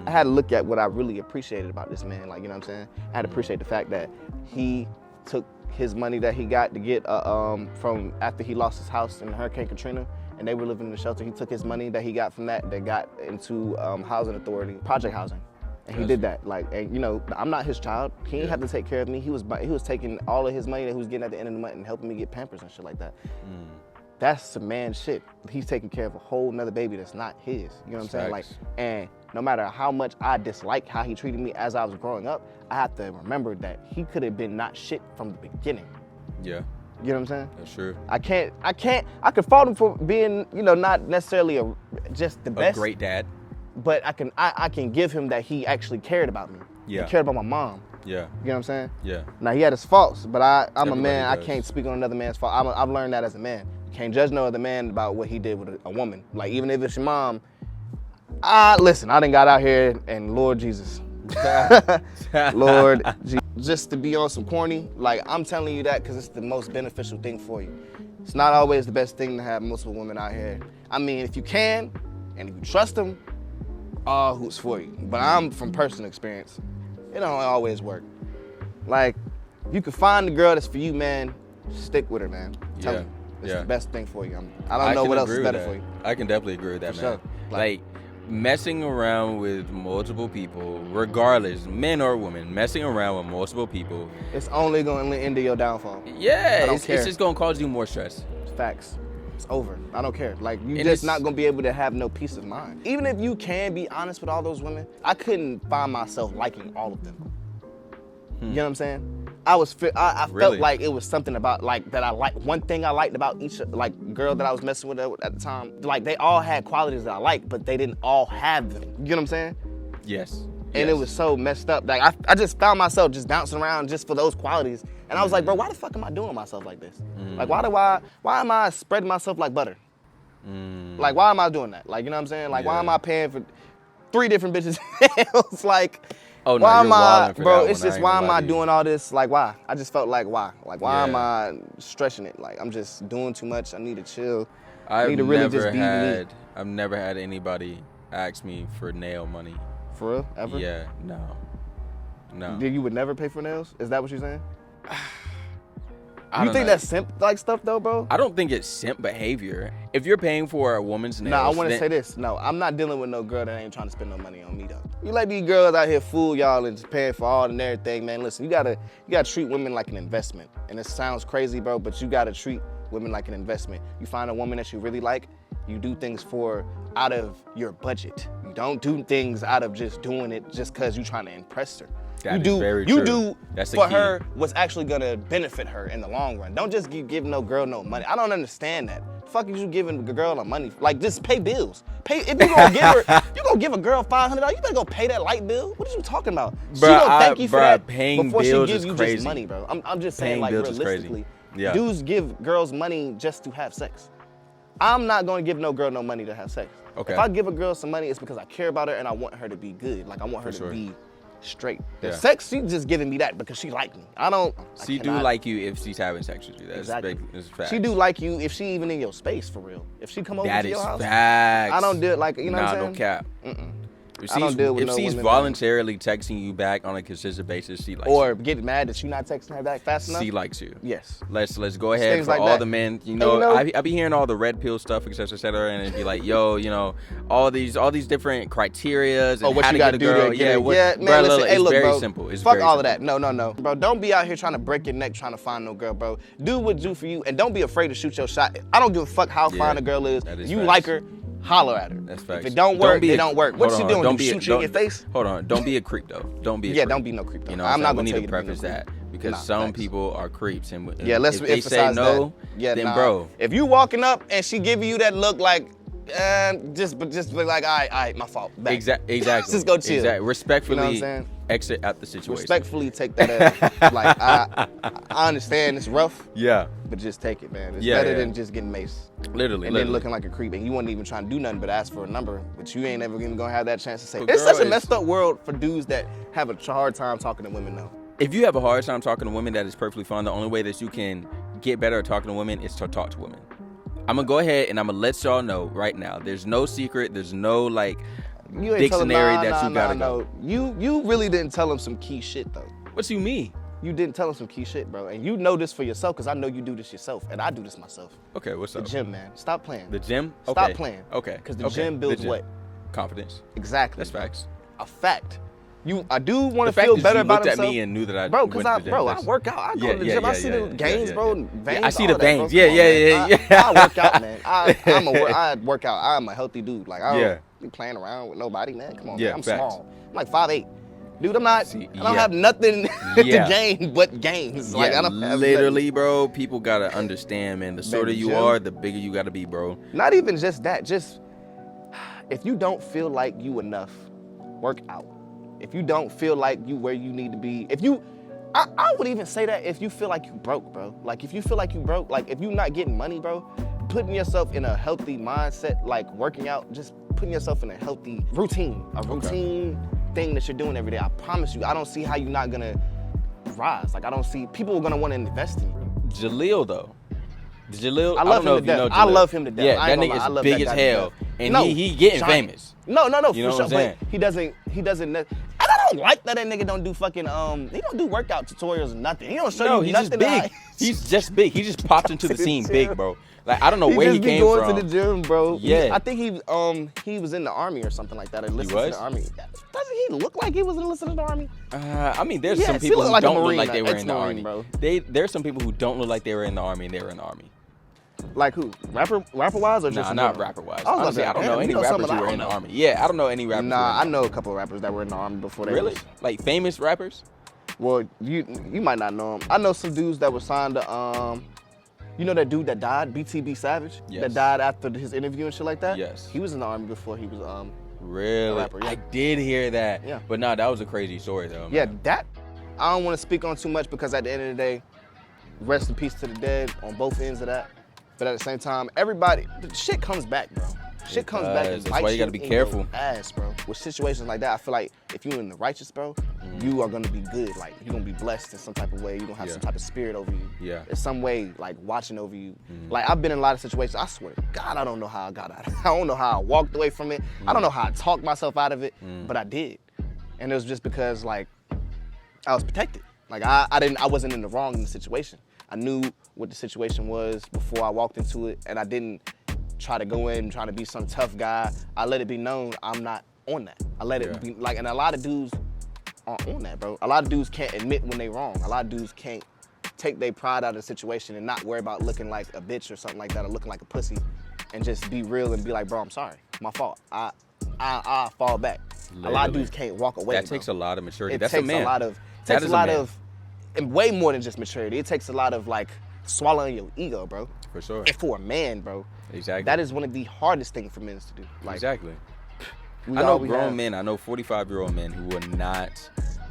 I had to look at what I really appreciated about this man. Like, you know what I'm saying? I had to appreciate the fact that he took his money that he got to get from after he lost his house in Hurricane Katrina, and they were living in the shelter. He took his money that he got from that got into housing authority, project housing. And he did that. Like, and you know, I'm not his child. He didn't have to take care of me. He was taking all of his money that he was getting at the end of the month and helping me get Pampers and shit like that. That's some man shit. He's taking care of a whole nother baby that's not his. You know what I'm saying? Like, and no matter how much I disliked how he treated me as I was growing up, I have to remember that he could have been not shit from the beginning. Yeah. You know what I'm saying? That's true. I could fault him for being, you know, not necessarily just the best. A great dad. But I can give him that he actually cared about me. Yeah. He cared about my mom. Yeah. You know what I'm saying? Yeah. Now, he had his faults, but I'm a man. I can't speak on another man's fault. I've learned that as a man. Can't judge no other man about what he did with a woman. Like, even if it's your mom, listen, I done got out here and Lord Jesus, Lord, just to be on some corny, like I'm telling you that because it's the most beneficial thing for you. It's not always the best thing to have multiple women out here. I mean, if you can, and if you trust them, all who's for you. But I'm from personal experience. It don't always work. Like, you can find the girl that's for you, man. Stick with her, man. Tell her. It's the best thing for you. I don't know what else is better for you. I can definitely agree with that, man. Sure. Like, messing around with multiple people, regardless, men or women, messing around with multiple people. It's only going to end in your downfall. Yeah, it's just going to cause you more stress. Facts. It's over. I don't care. Like, you're just not going to be able to have no peace of mind. Even if you can be honest with all those women, I couldn't find myself liking all of them. You know what I'm saying? I felt like it was something about like that I like. One thing I liked about each like girl that I was messing with at the time, like they all had qualities that I liked, but they didn't all have them. You know what I'm saying? Yes. And it was so messed up. Like I just found myself just bouncing around just for those qualities, and I was like, bro, why the fuck am I doing myself like this? Like why am I spreading myself like butter? Like why am I doing that? Like you know what I'm saying? Like why am I paying for 3 different bitches? It's like. Oh, no, why am I, bro? It's just why am I doing all this? Like why? I just felt like why? Like why am I stretching it? Like I'm just doing too much. I need to chill. I need to really just be me. I've never had anybody ask me for nail money. For real? Ever? Yeah. No. You would never pay for nails? Is that what you're saying? You think that's simp like stuff though, bro? I don't think it's simp behavior. If you're paying for a woman's nails, No, I want to say this. No, I'm not dealing with no girl that ain't trying to spend no money on me though. You let these girls out here fool y'all and just paying for all and everything, man. Listen, you gotta treat women like an investment. And it sounds crazy, bro, but you gotta treat women like an investment. You find a woman that you really like, you do things for out of your budget. You don't do things out of just doing it just because you're trying to impress her. You do for her what's actually gonna benefit her in the long run. Don't just give no girl no money. I don't understand that. Fuck is you giving a girl no money? Like just pay bills. If you gonna give her, you gonna give a girl $500. You better go pay that light bill. What are you talking about? She gonna thank you for that before she gives you just money, bro. I'm just saying, like realistically, dudes give girls money just to have sex. I'm not gonna give no girl no money to have sex. Okay. If I give a girl some money, it's because I care about her and I want her to be good. Like I want her to be straight. The sex, she's just giving me that because she like me. She do like you if she's having sex with you. That's exactly. That's facts. She do like you if she even in your space for real. If she come over to your house. That is facts. I don't do it like, you know what I'm saying? Nah, no cap. I don't deal with no she's women, voluntarily texting you back on a consistent basis, she likes you. Or get mad that you not texting her back fast enough. She likes you. Yes. Let's go ahead for like all the men. You know, I be hearing all the red pill stuff, etc., and it'd be like, yo, you know, all these different criterias and what how you to get a girl. man. Listen, it's very bro, simple. It's fuck very all simple. of that. No, bro. Don't be out here trying to break your neck trying to find no girl, bro. Do what do for you, and don't be afraid to shoot your shot. I don't give a fuck how fine a girl is. You facts. Like her. Holler at her. That's facts. If it don't work, it don't work. What you doing? Don't shoot you in your face? Hold on. Don't be a creep though. Don't be a creep. Don't be no creep though. You know, I'm not we gonna need to preface that because some people are creeps and let's if they say no, then bro. If you walking up and she giving you that look like just be like, all right, my fault. Back. Exactly. Just go chill. Exactly. Respectfully, you know what I'm saying? Exit out the situation. Respectfully take that as, like, I understand it's rough. Yeah. But just take it, man. It's better than just getting maced. Literally. And then looking like a creep. And you wasn't even trying to do nothing but ask for a number. But you ain't ever even gonna have that chance to say. It's such a messed up world for dudes that have a hard time talking to women though. If you have a hard time talking to women, that is perfectly fine. The only way that you can get better at talking to women is to talk to women. I'm gonna go ahead and I'm gonna let y'all know right now. There's no secret. There's no like dictionary that you gotta go. You really didn't tell him some key shit though. What you mean? You didn't tell him some key shit, bro. And you know this for yourself because I know you do this yourself and I do this myself. Okay, what's up? The gym, man. Stop playing. The gym? Okay. Stop playing. Okay. Because the gym builds what? Confidence. Exactly. That's facts. A fact. I do want to feel better about himself. You looked at me and knew that I bro, because I work out. I go to the gym. I see the gains, bro. Veins, I see the veins. Yeah. I work out, man. I work out. I'm a healthy dude. Like I don't be playing around with nobody, man. Come on, man. I'm small. I'm like 5'8". Dude, I'm not. I don't have nothing to gain but gains. Like I don't have literally, bro. People gotta understand, man. The shorter you are, the bigger you gotta be, bro. Not even just that. Just if you don't feel like you enough, work out. If you don't feel like you where you need to be, I would even say that if you feel like you broke, bro. Like if you feel like you broke, like if you're not getting money, bro, putting yourself in a healthy mindset, like working out, just putting yourself in a healthy routine. thing that you're doing every day. I promise you, I don't see how you're not gonna rise. Like, I don't see people are gonna want to invest in you. Jaleel though. Jaleel, I love him to death. I love him to death. Yeah, that nigga is big as hell, and he getting famous. No, you know for what I'm sure. saying? But he doesn't. And I don't like that nigga don't do fucking he don't do workout tutorials or nothing. He don't show you nothing. He's just big. He's just big. He just popped into the scene big, bro. Like, I don't know where he came from. He just be going to the gym, bro. Yeah. I think he was in the army or something like that. He was? To the army. Doesn't he look like he was enlisted in the army? I mean, there's some people who don't look like they were in the army. Bro. There's some people who don't look like they were in the army and they were in the army. Like who? Rapper wise or just? Nah, not rapper wise. Honestly, I don't know any rappers who were in the army. Yeah, I don't know any rappers. Nah, I know a couple of rappers that were in the army before they. Really? Like famous rappers? Well, you might not know them. I know some dudes that were signed to you know that dude that died, BTB Savage? Yes. That died after his interview and shit like that? Yes. He was in the army before he was really? a rapper. Yeah. I did hear that. Yeah. But nah, that was a crazy story though. Man. Yeah, that I don't want to speak on too much because at the end of the day, rest in peace to the dead on both ends of that. But at the same time, everybody, the shit comes back, bro. Shit comes back and That's why you gotta be careful. Ass, bro. With situations like that, I feel like if you're in the righteous, bro, you are gonna be good. Like, you're gonna be blessed in some type of way. You're gonna have some type of spirit over you. Yeah. There's some way, like, watching over you. Like, I've been in a lot of situations, I swear to God, I don't know how I got out of it. I don't know how I walked away from it. I don't know how I talked myself out of it, but I did. And it was just because, like, I was protected. Like, I wasn't in the wrong in the situation. I knew what the situation was before I walked into it, and I didn't try to go in trying to be some tough guy. I let it be known I'm not on that. I let it be, like, and a lot of dudes aren't on that, bro. A lot of dudes can't admit when they wrong. A lot of dudes can't take their pride out of the situation and not worry about looking like a bitch or something like that, or looking like a pussy, and just be real and be like, bro, I'm sorry, my fault. I fall back. Literally. A lot of dudes can't walk away. That takes a lot of maturity. That's a man. It takes a lot of, and way more than just maturity. It takes a lot of, like, swallowing your ego, bro. For sure. And for a man, bro. Exactly. That is one of the hardest things for men to do. Like, exactly. I know grown men, I know 45-year-old men who will not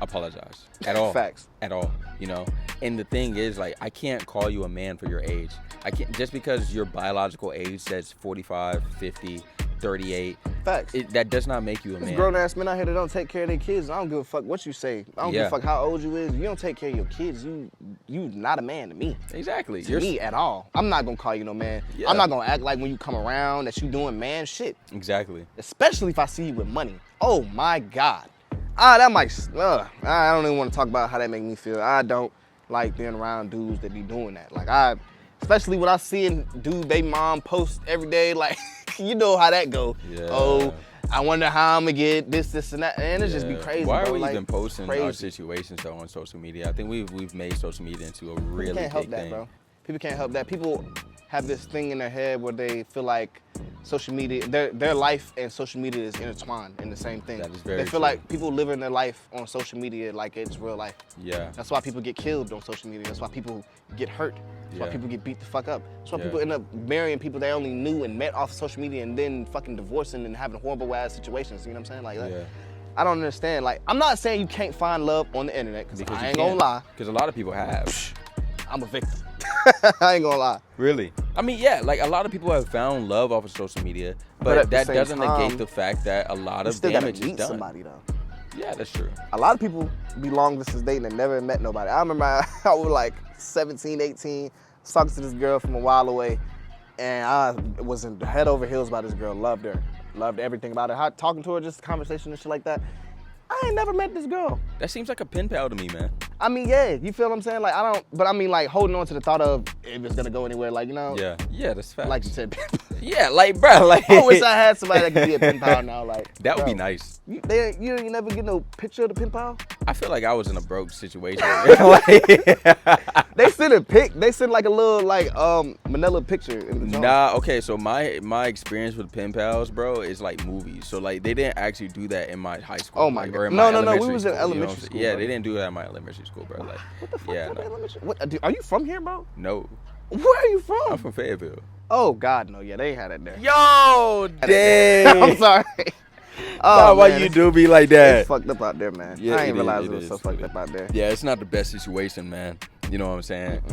apologize at all. Facts. At all, you know? And the thing is, like, I can't call you a man for your age. I can't, just because your biological age says 45, 50, 38. Facts. That does not make you a man. Grown ass men out here that don't take care of their kids. I don't give a fuck what you say. I don't give a fuck how old you is. You don't take care of your kids. You not a man to me. Exactly. To me at all. I'm not gonna call you no man. Yeah. I'm not gonna act like when you come around that you doing man shit. Exactly. Especially if I see you with money. Oh my God. That might. I don't even want to talk about how that make me feel. I don't like being around dudes that be doing that. Like, especially when I see dude they mom post every day, like, you know how that go. Yeah. Oh, I wonder how I'm gonna get this, and that, and it just be crazy. Why are we like, even posting our situations though on social media? I think we've made social media into a really big thing. That, bro. People can't help that. People have this thing in their head where they feel like social media, their life and social media is intertwined in the same thing. That is very They feel true. like people living their life on social media like it's real life. Yeah. That's why people get killed on social media. That's why people get hurt. That's why people get beat the fuck up. That's why people end up marrying people they only knew and met off of social media and then fucking divorcing and having horrible ass situations. You know what I'm saying? Like, I don't understand. Like, I'm not saying you can't find love on the internet, because I ain't gonna lie. Because a lot of people have. I'm a victim. I ain't gonna lie. Really? I mean, yeah, like, a lot of people have found love off of social media, but that doesn't negate the fact that a lot of damage is done. Somebody though. Yeah, that's true. A lot of people be long distance dating and never met nobody. I remember I was like 17, 18, talking to this girl from a while away, and I was in head over heels about this girl. Loved her. Loved everything about her. Talking to her, just conversation and shit like that. I ain't never met this girl. That seems like a pen pal to me, man. I mean, yeah, you feel what I'm saying? Like, I don't, but I mean, like, holding on to the thought of if it's gonna go anywhere, like, you know? Yeah, that's fact. Like you said, yeah, like, bro, like. I wish I had somebody that could be a pen pal now, like. That would be nice. You never get no picture of the pen pal? I feel like I was in a broke situation. They send a pic. They send like a little manila picture in the Nah, okay, so my experience with pen pals, bro, is like movies. So like they didn't actually do that in my high school. Oh my God. No, we was in elementary school. Yeah, bro. they didn't do that in my elementary school, bro. Like, what the fuck? Yeah, What, are you from here, bro? No. Where are you from? I'm from Fayetteville. Oh God, no. Yeah, they ain't had that there. Yo, dang. I'm sorry. Oh, why you do be like that? It's fucked up out there, man. Yeah, I ain't realize it was so fucked up out there. Yeah, it's not the best situation, man. You know what I'm saying?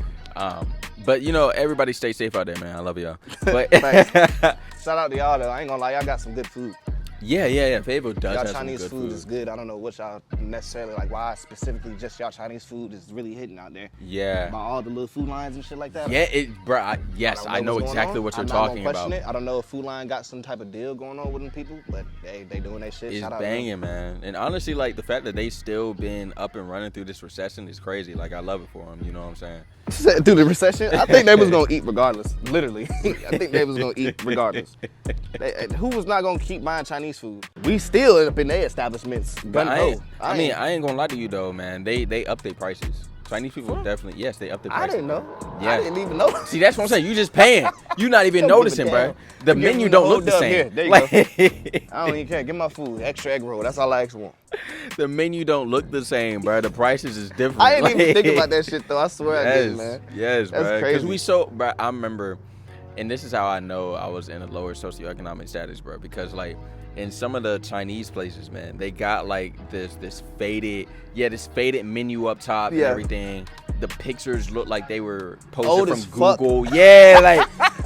But you know, everybody stay safe out there, man. I love y'all. But shout out to y'all though. I ain't gonna lie, y'all got some good food. Fayetteville does y'all have Chinese some good food is good. I don't know what y'all necessarily like. Why specifically just y'all Chinese food is really hitting out there? Yeah. By all the little food lines and shit like that. Yeah, I know exactly what you're talking about. I don't know if Food Line got some type of deal going on with them people, but they doing their shit. It's Shout out banging, man. And honestly, like the fact that they still been up and running through this recession is crazy. Like I love it for them. You know what I'm saying? Through the recession, I think they was gonna eat regardless. Literally, I think they was gonna eat regardless. Who was not gonna keep buying Chinese food? We still end up in their establishments. I ain't gonna lie to you though, man. They up their prices. Chinese people definitely, yes, they up their prices. I didn't know. Yeah. I didn't even know. See, that's what I'm saying. You just paying. You not even noticing, bro. The menu don't look the same. Here, there you go. I don't even care. Get my food. Extra egg roll. That's all I actually want. The menu don't look the same, bro. The prices is different. I didn't even think about that shit though. I swear I did, man. Yes, that's bro. crazy. Because bro, I remember, and this is how I know I was in a lower socioeconomic status, bro. Because like in some of the Chinese places, man, they got like this faded menu up top and everything. The pictures look like they were posted from Google. Fuck. Yeah,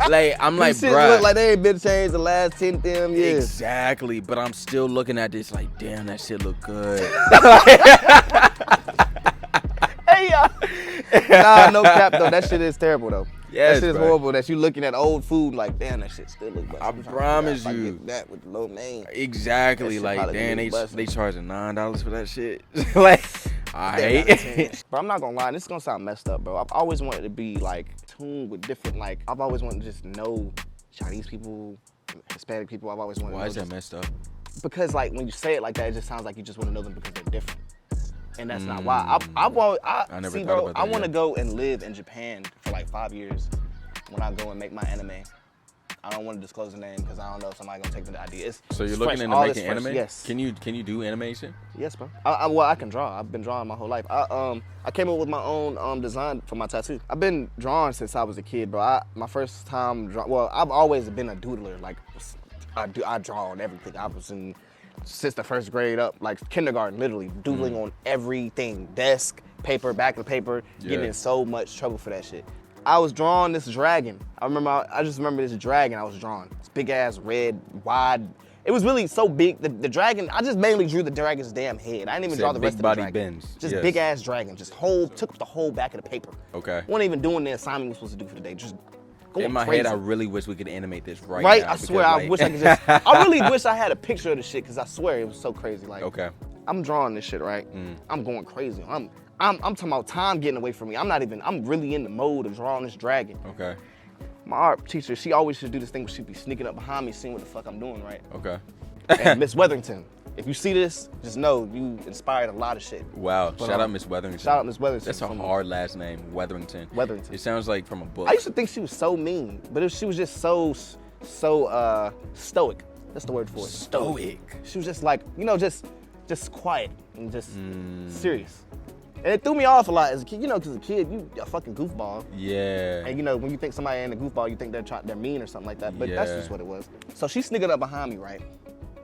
like I'm like, bro. Look like they ain't been changed the last 10 damn years. Exactly, but I'm still looking at this like, damn, that shit look good. Hey, nah, no cap though. That shit is terrible though. Yes, that shit is horrible. That you looking at old food like, damn, that shit still look best. I promise you. That with the low name. Exactly, like, damn, they charging $9 for that shit. Like, I hate. Bro, I'm not gonna lie. This is gonna sound messed up, bro. I've always wanted to be like tuned with different. Like, I've always wanted to just know Chinese people, Hispanic people. I've always wanted. Why is that messed up? Because like when you say it like that, it just sounds like you just want to know them because they're different. And that's not why. I never see, bro. I want to go and live in Japan for like 5 years. When I go and make my anime, I don't want to disclose the name because I don't know if somebody's gonna take the idea. So you're looking into making anime? Yes. Can you do animation? Yes, bro. Well, I can draw. I've been drawing my whole life. I came up with my own design for my tattoo. I've been drawing since I was a kid, bro. My first time I've always been a doodler. Like I draw on everything. I was since the first grade up, like kindergarten, literally doodling on everything. Desk, paper, back of paper, getting in so much trouble for that shit. I was drawing this dragon. I just remember this dragon I was drawing. This big ass, red, wide. It was really so big. The dragon, I just mainly drew the dragon's damn head. I didn't even draw the rest of the dragon. Just big ass dragon. Just took up the whole back of the paper. Okay. Wasn't even doing the assignment we were supposed to do for the day. Just going in my crazy. head, I really wish we could animate this right now. I swear, I wish I could just. I really wish I had a picture of the shit because I swear it was so crazy. Like, okay. I'm drawing this shit, right? I'm going crazy. I'm talking about time getting away from me. I'm really in the mode of drawing this dragon. Okay. My art teacher, she always should do this thing where she'd be sneaking up behind me, seeing what the fuck I'm doing, right? Okay. And Miss Weatherington, if you see this, just know you inspired a lot of shit. Wow. Shout out Miss Weatherington. Shout out Miss Weatherington. That's a hard last name, Weatherington. Weatherington. It sounds like from a book. I used to think she was so mean, but she was just so stoic. That's the word for it. Stoic. She was just like, just quiet and just serious. And it threw me off a lot as a kid, because as a kid, you a fucking goofball. Yeah. And when you think somebody ain't a goofball, you think they're mean or something like that. But that's just what it was. So she's sneaking up behind me, right?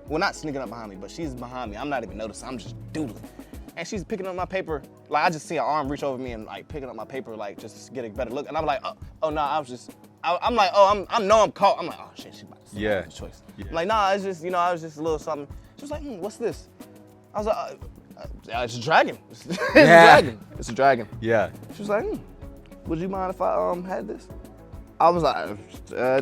Well, not sneaking up behind me, but she's behind me. I'm not even noticing. I'm just doodling. And she's picking up my paper. Like, I just see her arm reach over me and, like, picking up my paper, like, just to get a better look. And I'm like, oh no, I was just, I'm like, I'm caught. I'm like, oh, shit, she about to say my choice. Yeah. I'm like, nah, it's just, I was just a little something. She was like, what's this? I was like, it's a dragon. It's a dragon. It's a dragon. Yeah. She was like, would you mind if I had this? I was like,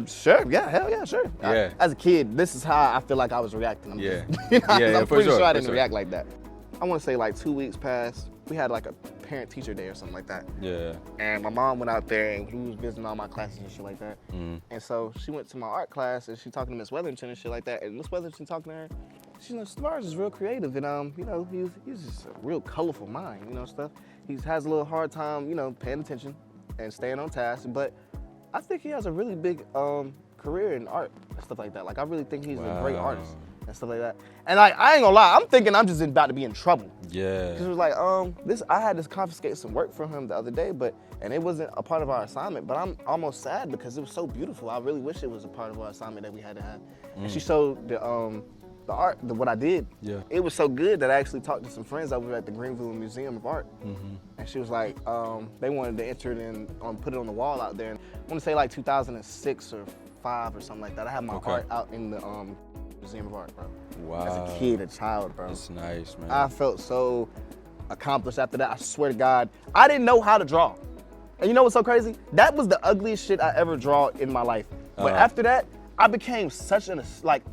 sure, yeah, hell yeah, sure. Yeah. As a kid, this is how I feel like I was reacting. I'm pretty sure I didn't react like that. I want to say like 2 weeks passed. We had like a parent-teacher day or something like that. Yeah. And my mom went out there and we was visiting all my classes and shit like that. And so she went to my art class and she talking to Miss Weatherington and shit like that. And Miss Weatherington talking to her. She's like, Stars is real creative and he's just a real colorful mind, stuff. He has a little hard time, paying attention and staying on task, but I think he has a really big career in art and stuff like that. Like, I really think he's a great artist and stuff like that. And I ain't gonna lie, I'm thinking I'm just about to be in trouble. Yeah. Because it was like, I had to confiscate some work from him the other day, and it wasn't a part of our assignment, but I'm almost sad because it was so beautiful. I really wish it was a part of our assignment that we had to have. And she showed the art, what I did. Yeah. It was so good that I actually talked to some friends over at the Greenville Museum of Art. And she was like, they wanted to enter it in, put it on the wall out there. And I want to say like 2006 or 5 or something like that. I had my art out in the Museum of Art, bro. Wow. As a kid, a child, bro. That's nice, man. I felt so accomplished after that. I swear to God, I didn't know how to draw. And you know what's so crazy? That was the ugliest shit I ever draw in my life. But after that, I became such an, like,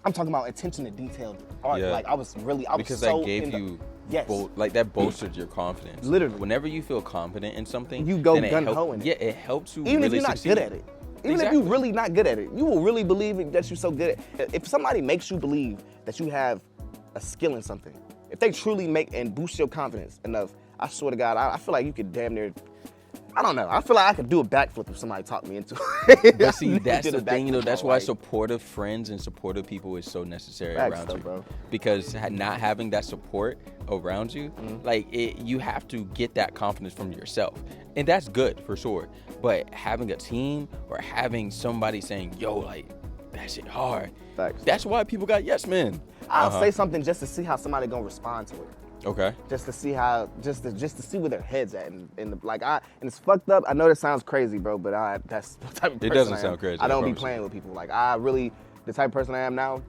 I'm talking about attention to detail art. Yeah. Like, I was because so that gave you, yes. like, that bolstered your confidence. Literally. Whenever you feel confident in something, you go then gung-ho in it. Yeah, it helps you even really if you're not succeed. good at it. Even if you're really not good at it, you will really believe that you're so good at it. If somebody makes you believe that you have a skill in something, if they truly make and boost your confidence enough, I swear to God, I feel like you could damn near, I don't know, I feel like I could do a backflip if somebody talked me into it. But see, that's the thing, you know, that's why supportive friends and supportive people is so necessary around you. Bro. Because not having that support around you, like, you have to get that confidence from yourself. And that's good, for sure. But having a team or having somebody saying, yo, like, that shit hard. Facts. That's why people got yes men. I'll say something just to see how somebody gonna respond to it. Okay. Just to see how, just to see where their head's at, and it's fucked up. I know that sounds crazy, bro, but that's the type of person It doesn't I am. sound crazy. I don't be playing with people. Like, the type of person I am now,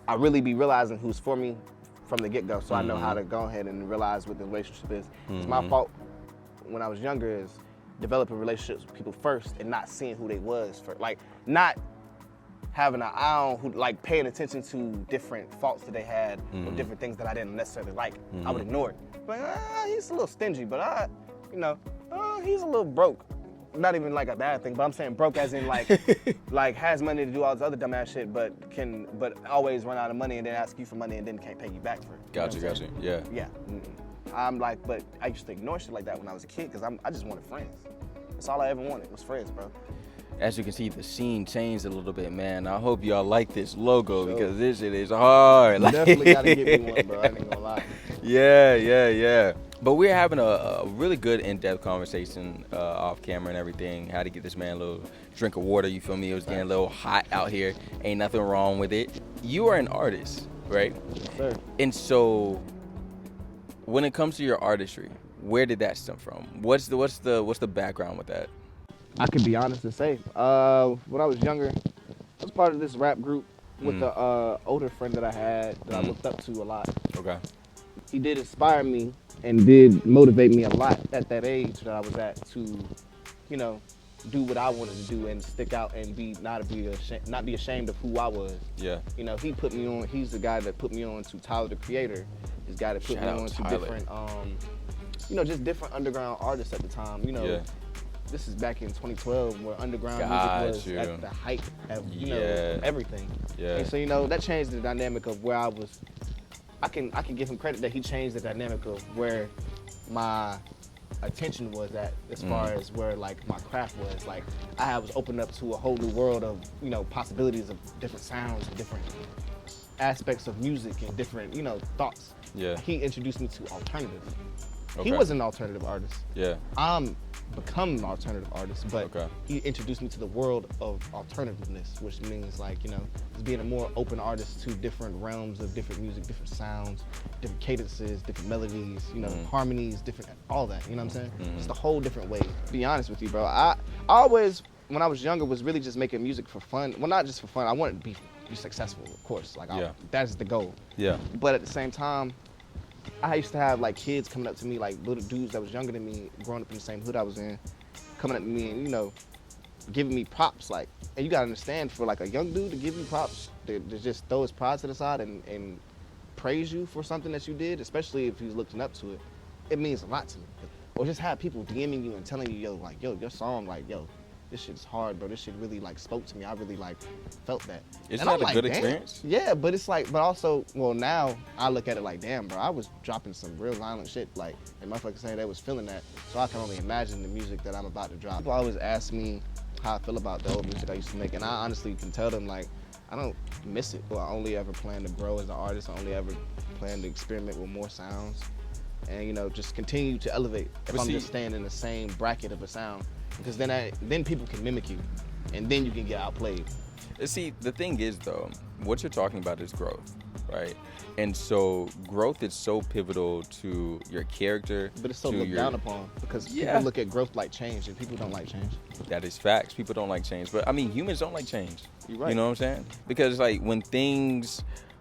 I really be realizing who's for me from the get-go, so I know how to go ahead and realize what the relationship is. It's my fault when I was younger is developing relationships with people first and not seeing who they was first. Like, not having an eye on who, like, paying attention to different faults that they had or different things that I didn't necessarily like. I would ignore it. Like, he's a little stingy, but he's a little broke. Not even like a bad thing, but I'm saying broke as in like, like has money to do all this other dumbass shit, but always run out of money and then ask you for money and then can't pay you back for it. Gotcha. Yeah. Yeah. I'm like, but I used to ignore shit like that when I was a kid because I just wanted friends. That's all I ever wanted was friends, bro. As you can see, the scene changed a little bit, man. I hope y'all like this logo because this shit is hard. You definitely gotta get me one, bro. I ain't gonna lie. Yeah. But we're having a really good in-depth conversation off camera and everything. How to get this man a little drink of water, you feel me? It was getting a little hot out here. Ain't nothing wrong with it. You are an artist, right? Yes, sir. And so, when it comes to your artistry, where did that stem from? What's the background with that? I can be honest and say, when I was younger, I was part of this rap group with the older friend that I had that I looked up to a lot. Okay. He did inspire me and did motivate me a lot at that age that I was at to, do what I wanted to do and stick out and not be ashamed of who I was. Yeah. He put me on. He's the guy that put me on to Tyler the Creator. He's the guy that put me on to different, just different underground artists at the time. Yeah. This is back in 2012 where underground music was at the height of everything. Yeah. And so that changed the dynamic of where I was. I can give him credit that he changed the dynamic of where my attention was at as far as where like my craft was. Like I was opened up to a whole new world of possibilities of different sounds and different aspects of music and different thoughts. Yeah. He introduced me to alternative. Okay. He was an alternative artist. Yeah. I'm become an alternative artist, but he introduced me to the world of alternativeness, which means like, just being a more open artist to different realms of different music, different sounds, different cadences, different melodies, harmonies, different, all that, you know what I'm saying? It's a whole different way. To be honest with you, bro, I always, when I was younger, was really just making music for fun. Well, not just for fun, I wanted to be successful, of course, like that's the goal. Yeah. But at the same time, I used to have like kids coming up to me, like little dudes that was younger than me, growing up in the same hood I was in, coming up to me and giving me props. Like, and you gotta understand, for like a young dude to give you props, to just throw his pride to the side and praise you for something that you did, especially if he's looking up to it, it means a lot to me. Or just have people DMing you and telling you, yo, your song, like, yo, this shit's hard, bro. This shit really like spoke to me. I really like felt that. Isn't that a good experience? Yeah, but it's like, but also, well, now I look at it like, damn, bro, I was dropping some real violent shit, like, and motherfuckers saying they was feeling that. So I can only imagine the music that I'm about to drop. People always ask me how I feel about the old music I used to make, and I honestly can tell them, like, I don't miss it. I only ever plan to grow as an artist. I only ever plan to experiment with more sounds and, just continue to elevate if I'm just staying in the same bracket of a sound. Because then people can mimic you, and then you can get outplayed. See, the thing is, though, what you're talking about is growth. right? And so growth is so pivotal to your character. But it's so looked down upon because people look at growth like change, and people don't like change. That is facts. People don't like change. But I mean, humans don't like change. You're right. You know what I'm saying? Because like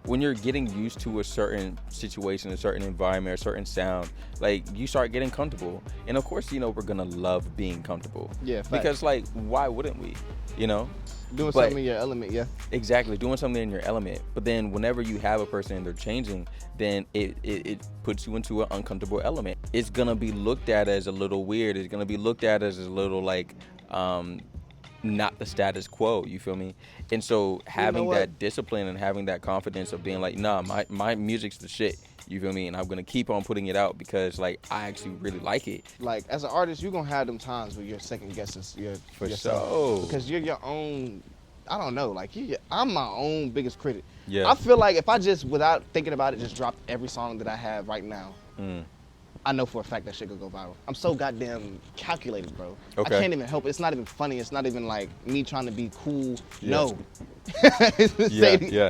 when you're getting used to a certain situation, a certain environment, a certain sound, like you start getting comfortable. And of course, you know, we're gonna love being comfortable. Yeah, facts. Because like, why wouldn't we? You know? Doing something in your element, yeah. Exactly, doing something in your element. But then whenever you have a person and they're changing, then it puts you into an uncomfortable element. It's gonna be looked at as a little weird. It's gonna be looked at as a little like not the status quo, you feel me? And so having that discipline and having that confidence of being like, nah, my music's the shit, you feel me? And I'm gonna keep on putting it out because like I actually really like it. Like as an artist, you're gonna have them times where you're second guessing yourself. Sure. Because you're your own, I don't know, like I'm my own biggest critic. Yeah. I feel like if I just, without thinking about it, just dropped every song that I have right now, I know for a fact that shit could go viral. I'm so goddamn calculated, bro. Okay. I can't even help it. It's not even funny. It's not even like me trying to be cool. Yeah. No. It's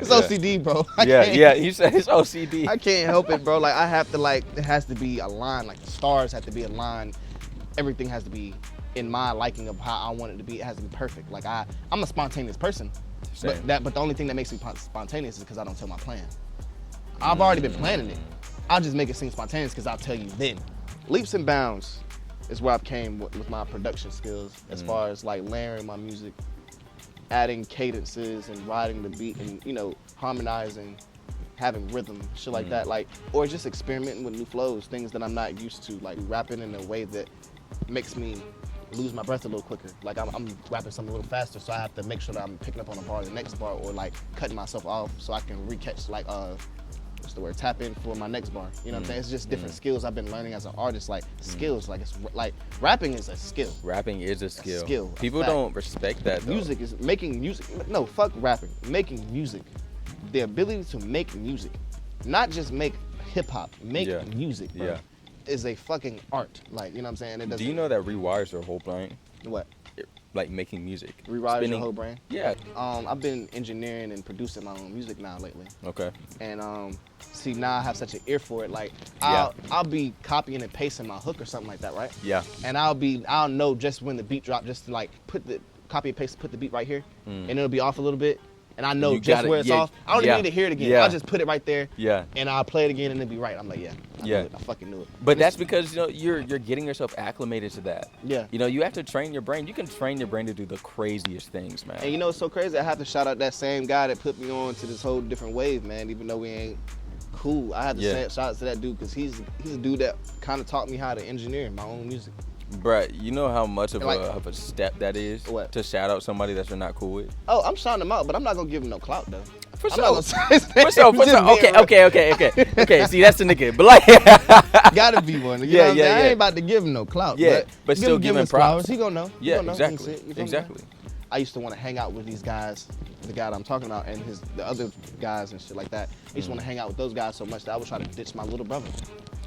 OCD, bro. You said it's OCD. I can't help it, bro. Like I have to it has to be aligned. Like the stars have to be aligned. Everything has to be in my liking of how I want it to be. It has to be perfect. Like I'm a spontaneous person. Same. But the only thing that makes me spontaneous is because I don't tell my plan. I've already been planning it. I'll just make it seem spontaneous because I'll tell you then. Leaps and bounds is where I came with my production skills as far as like layering my music, adding cadences and riding the beat and, you know, harmonizing, having rhythm, shit like that. Like, or just experimenting with new flows, things that I'm not used to, like rapping in a way that makes me lose my breath a little quicker. Like I'm rapping something a little faster, so I have to make sure that I'm picking up on a bar, the next bar, or like cutting myself off so I can recatch like what's the word? Tap in for my next bar. You know what I'm saying? It's just different skills I've been learning as an artist. Like skills, like it's like rapping is a skill. Rapping is a skill. A People don't respect that though. Music is making music. No, fuck rapping. Making music. The ability to make music, not just make hip hop. Make music, bro. Is a fucking art. Like, you know what I'm saying? It doesn't. Do you know that rewires your whole brain? What? Like making music. Rewires your whole brain? Yeah. I've been engineering and producing my own music now lately. Okay. And see, now I have such an ear for it. Like I'll be copying and pasting my hook or something like that, right? Yeah. And I'll know just when the beat drop, just to like copy and paste, put the beat right here, and it'll be off a little bit. And I know just where it's off. I don't even need to hear it again. I'll just put it right there. Yeah. And I'll play it again and it'll be right. I'm like, I knew it. I fucking knew it. But that's because, you know, you're getting yourself acclimated to that. Yeah. You know, you have to train your brain. You can train your brain to do the craziest things, man. And you know, it's so crazy. I have to shout out that same guy that put me on to this whole different wave, man. Even though we ain't cool, I have to say shout out to that dude because he's a dude that kind of taught me how to engineer my own music. Bruh, you know how much of a step that is to shout out somebody that you're not cool with? Oh, I'm shouting him out, but I'm not gonna give him no clout though. For sure. For sure. Okay. See, that's the nigga. But like, gotta be one. You know what I'm saying? I ain't about to give him no clout. Yeah, but still give him props. He gonna know. Yeah, know. Exactly. I used to want to hang out with these guys, the guy that I'm talking about, and the other guys and shit like that. I used to want to hang out with those guys so much that I would try to ditch my little brother.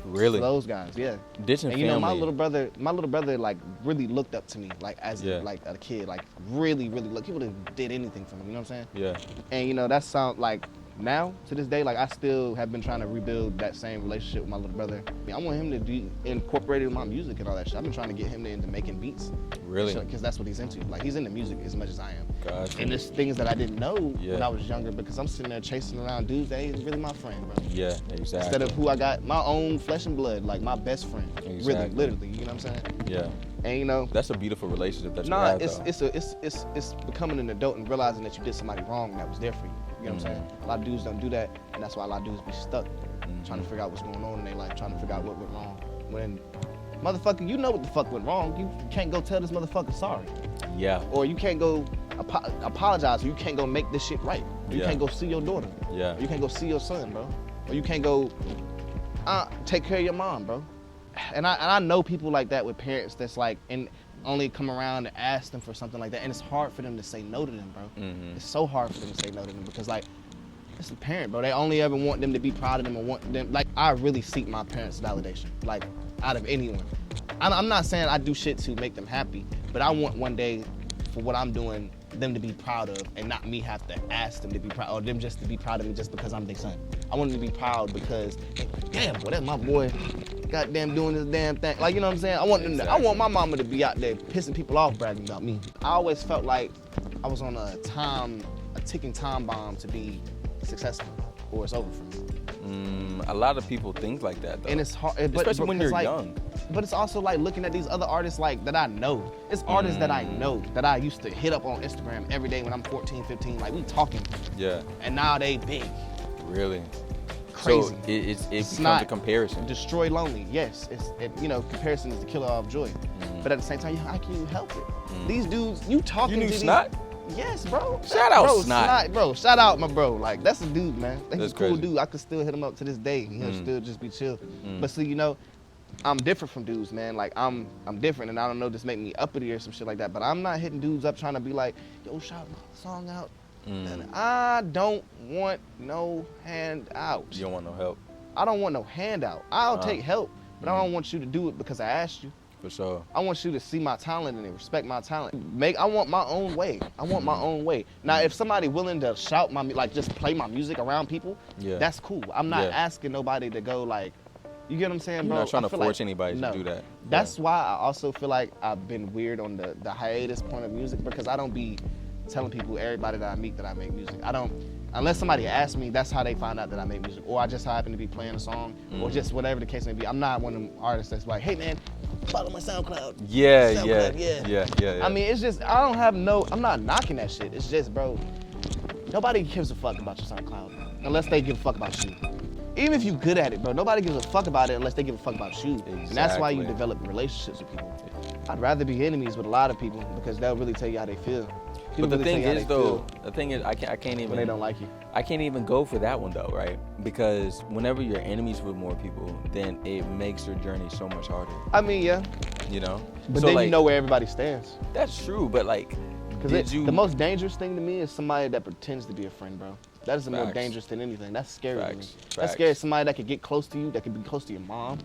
Really? Those guys, yeah. Ditching family. And you know, my little brother like really looked up to me, like as like a kid, like really looked. He would have did anything for me. You know what I'm saying? Yeah. And you know, that sound like now to this day, like I still have been trying to rebuild that same relationship with my little brother. I mean, I want him to be incorporated in my music and all that shit. I've been trying to get him into making beats. Really? Because that's what he's into. Like he's into music as much as I am. Gotcha. And there's things that I didn't know when I was younger because I'm sitting there chasing around dudes that ain't really my friend, bro. Yeah, exactly. Instead of who I got, my own flesh and blood, like my best friend. Exactly. Really, literally, you know what I'm saying? Yeah. And you know, that's a beautiful relationship that you have. It's becoming an adult and realizing that you did somebody wrong that was there for you. You know what I'm saying? A lot of dudes don't do that, and that's why a lot of dudes be stuck trying to figure out what's going on in their life, trying to figure out what went wrong. When, motherfucker, you know what the fuck went wrong. You can't go tell this motherfucker sorry. Yeah. Or you can't go apologize, or you can't go make this shit right. Or you can't go see your daughter. Yeah. Or you can't go see your son, bro. Or you can't go take care of your mom, bro. And I know people like that with parents that's like, and only come around and ask them for something like that, and it's hard for them to say no to them, bro. It's so hard for them to say no to them because like, it's a parent, bro. They only ever want them to be proud of them and want them, like I really seek my parents' validation, like out of anyone. I'm not saying I do shit to make them happy, but I want one day for what I'm doing them to be proud of, and not me have to ask them to be proud, or them just to be proud of me just because I'm their son. I want them to be proud because, hey, damn, boy, that's my boy, goddamn doing this damn thing. Like, you know what I'm saying? I want them to, I want my mama to be out there pissing people off bragging about me. I always felt like I was on a ticking time bomb to be successful, or it's over for me. A lot of people think like that, though. And it's hard, especially when you're like, young. But it's also like looking at these other artists like that I know. It's artists that I know, that I used to hit up on Instagram every day when I'm 14, 15. Like, we talking. Yeah. And now they big. Really? Crazy. So it becomes a comparison. Destroy lonely. Yes. You know, comparison is the killer of joy. But at the same time, how can you help it? These dudes, you talking you knew to Snot? Yes, bro. Shout out bro, Snot. Bro, shout out my bro. Like, that's a dude, man. He's a cool crazy. dude. I could still hit him up to this day. He'll still just be chill. But see, you know, I'm different from dudes, man. Like, I'm different, and I don't know, this make me uppity or some shit like that. But I'm not hitting dudes up trying to be like, yo, shout my song out. And I don't want no handout. You don't want no help. I don't want no handout. I'll take help, but I don't want you to do it because I asked you. For sure. I want you to see my talent and respect my talent. I want my own way. I want my own way. Now, if somebody willing to shout my, like, just play my music around people, that's cool. I'm not asking nobody to go, like, you get what I'm saying, bro? You're not trying to force like, anybody to do that. That's why I also feel like I've been weird on the hiatus point of music, because I don't be telling people, everybody that I meet, that I make music. I don't, unless somebody asks me, that's how they find out that I make music. Or I just happen to be playing a song, or just whatever the case may be. I'm not one of them artists that's like, hey, man, follow my SoundCloud. Yeah. I mean, it's just, I don't have no, I'm not knocking that shit. It's just, bro, nobody gives a fuck about your SoundCloud unless they give a fuck about you. Even if you good at it, bro, nobody gives a fuck about it unless they give a fuck about you. Exactly. And that's why you develop relationships with people. I'd rather be enemies with a lot of people because they'll really tell you how they feel. People but the really thing is, though, I can't even. When they don't like you. I can't even go for that one, though, right? Because whenever you're enemies with more people, then it makes your journey so much harder. I mean, yeah. You know? But so, then like, you know where everybody stands. That's true, but like, the most dangerous thing to me is somebody that pretends to be a friend, bro. That is the more dangerous than anything. That's scary to me. That's scary. Somebody that could get close to you, that could be close to your mom.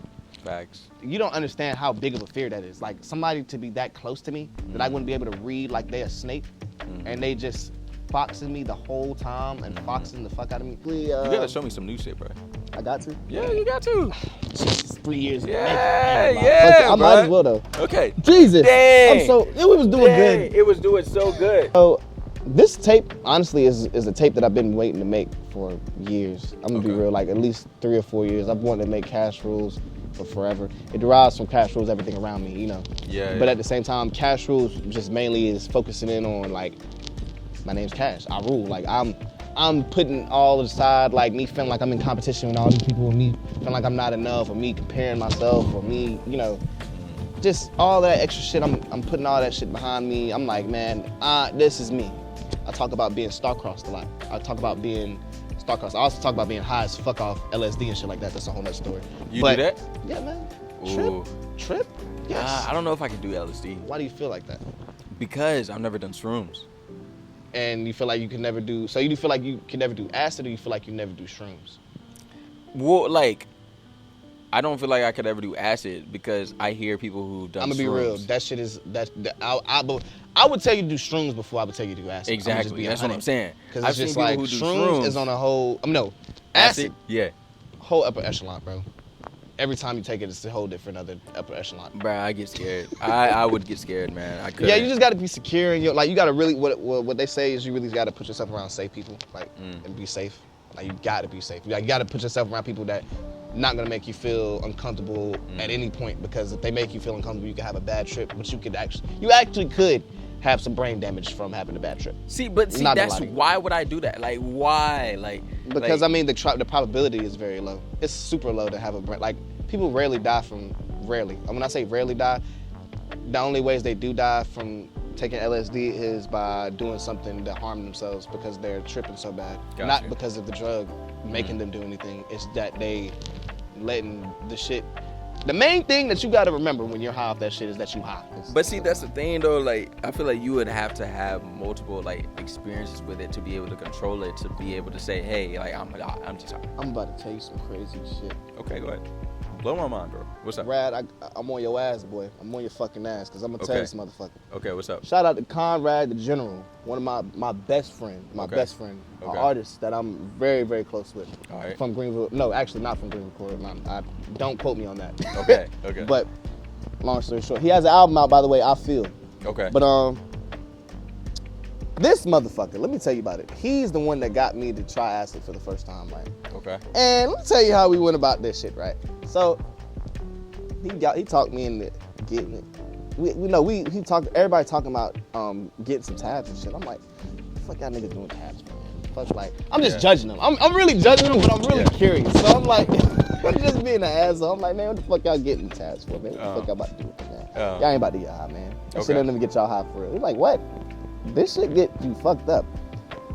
Facts. You don't understand how big of a fear that is. Like, somebody to be that close to me that I wouldn't be able to read like they're a snake, and they just foxing me the whole time and foxing the fuck out of me. You gotta show me some new shit, bro. I got to? Yeah, you got to. It's 3 years. Yeah, I might as well, though. Okay. Jesus. Dang. It was doing good. It was doing so good. So, this tape, honestly, is a tape that I've been waiting to make for years. I'm gonna be real, like at least 3 or 4 years. I've wanted to make Cash Rules for forever. It derives from Cash Rules, everything around me, you know. Yeah. But at the same time, Cash Rules just mainly is focusing in on, like, my name's Cash. I rule. Like, I'm putting all aside, like, me feeling like I'm in competition with all these people, and me feeling like I'm not enough, or me comparing myself, or me, you know, just all that extra shit. I'm putting all that shit behind me. I'm like, man, this is me. I talk about being star-crossed a lot. I talk about being star-crossed. I also talk about being high as fuck off LSD and shit like that. That's a whole nother story. You do that? Yeah, man. Ooh. Trip? Yes. I don't know if I can do LSD. Why do you feel like that? Because I've never done shrooms. And you feel like you can never do, so you feel like you can never do acid, or you feel like you never do shrooms? Well, like, I don't feel like I could ever do acid because I hear people who've done shrooms. I'm gonna be real. That shit is, I would tell you to do shrooms before I would tell you to do acid. Exactly. That's what I'm saying. Because it's just like, shrooms is on a whole, acid. Yeah. Whole upper echelon, bro. Every time you take it, it's a whole different other upper echelon. Bro, I get scared. I would get scared, man. I couldn't. Yeah, you just gotta be secure, and like, you gotta really, what they say is you really gotta put yourself around safe people, like, and be safe. Like, you gotta be safe. You gotta put yourself around people that not gonna make you feel uncomfortable at any point, because if they make you feel uncomfortable, you can have a bad trip, but you actually could have some brain damage from having a bad trip. See, that's why would I do that? Like, why? Because I mean, the probability is very low. It's super low to have a brain. Like, people rarely die from, rarely. And when I say rarely die, the only ways they do die from taking LSD is by doing something to harm themselves because they're tripping so bad. Gotcha. Not because of the drug making them do anything. It's that they letting the shit. The main thing that you gotta remember when you're high off that shit is that you high. But see, that's the thing though, like, I feel like you would have to have multiple, like, experiences with it to be able to control it, to be able to say, hey, like, I'm just high. I'm about to tell you some crazy shit. Okay, go ahead. Blow my mind, bro. What's up? Rad, I'm on your ass, boy. I'm on your fucking ass, because I'm going to tell this motherfucker. Okay, what's up? Shout out to Conrad the General, one of my best friend, an artist that I'm very, very close with. All right. From Greenville. No, actually not from Greenville. Don't quote me on that. Okay. But long story short, he has an album out, by the way, I Feel. Okay. But this motherfucker, let me tell you about it. He's the one that got me to try acid for the first time, right? Okay. And let me tell you how we went about this shit, right? So he talked me into getting it. He talked, everybody talking about getting some tabs and shit. I'm like, fuck y'all niggas doing tabs, man. Fuck, like, I'm just judging them. I'm really judging them, but I'm really curious. So I'm like, I'm just being an asshole. I'm like, man, what the fuck y'all getting tabs for, man? What the fuck y'all about to do with it, man? Y'all ain't about to get high, man. That shit ain't even get y'all high for real. He's like, what? This shit get you fucked up.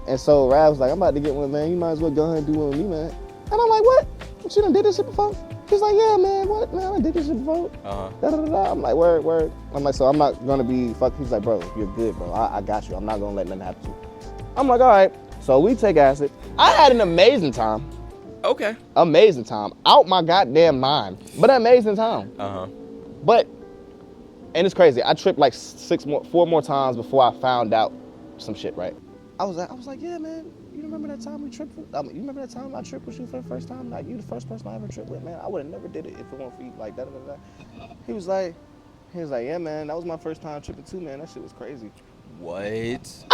And so Rad was like, I'm about to get one, man. You might as well go ahead and do one with me, man. And I'm like, what? You done did this shit before? He's like, yeah, man, what? Man, I did this shit before. I'm like, word. I'm like, so I'm not gonna be fucked. He's like, bro, you're good, bro. I got you. I'm not gonna let nothing happen to you. I'm like, all right. So we take acid. I had an amazing time. Okay. Amazing time. Out my goddamn mind. But an amazing time. But, and it's crazy. I tripped like 4 more times before I found out some shit, right? I was like, yeah, man. You remember that time we tripped? You remember that time I tripped with you for the first time? Like, you the first person I ever tripped with, man. I would have never did it if it weren't for you. Like, da. He was like, yeah, man. That was my first time tripping too, man. That shit was crazy. What?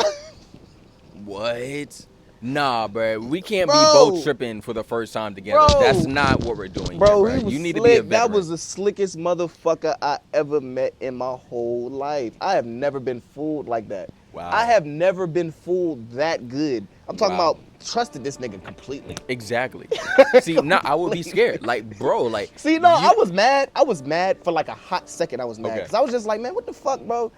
What? Nah, bro. We can't be both tripping for the first time together. That's not what we're doing. Bro, here, he was you need slick. to be a veteran. That was the slickest motherfucker I ever met in my whole life. I have never been fooled like that. Wow. I have never been fooled that good. I'm talking about trusted this nigga completely. Exactly. See, now I would be scared. Like, bro, like. See, no, I was mad. I was mad for like a hot second. I was mad because I was just like, man, what the fuck, bro?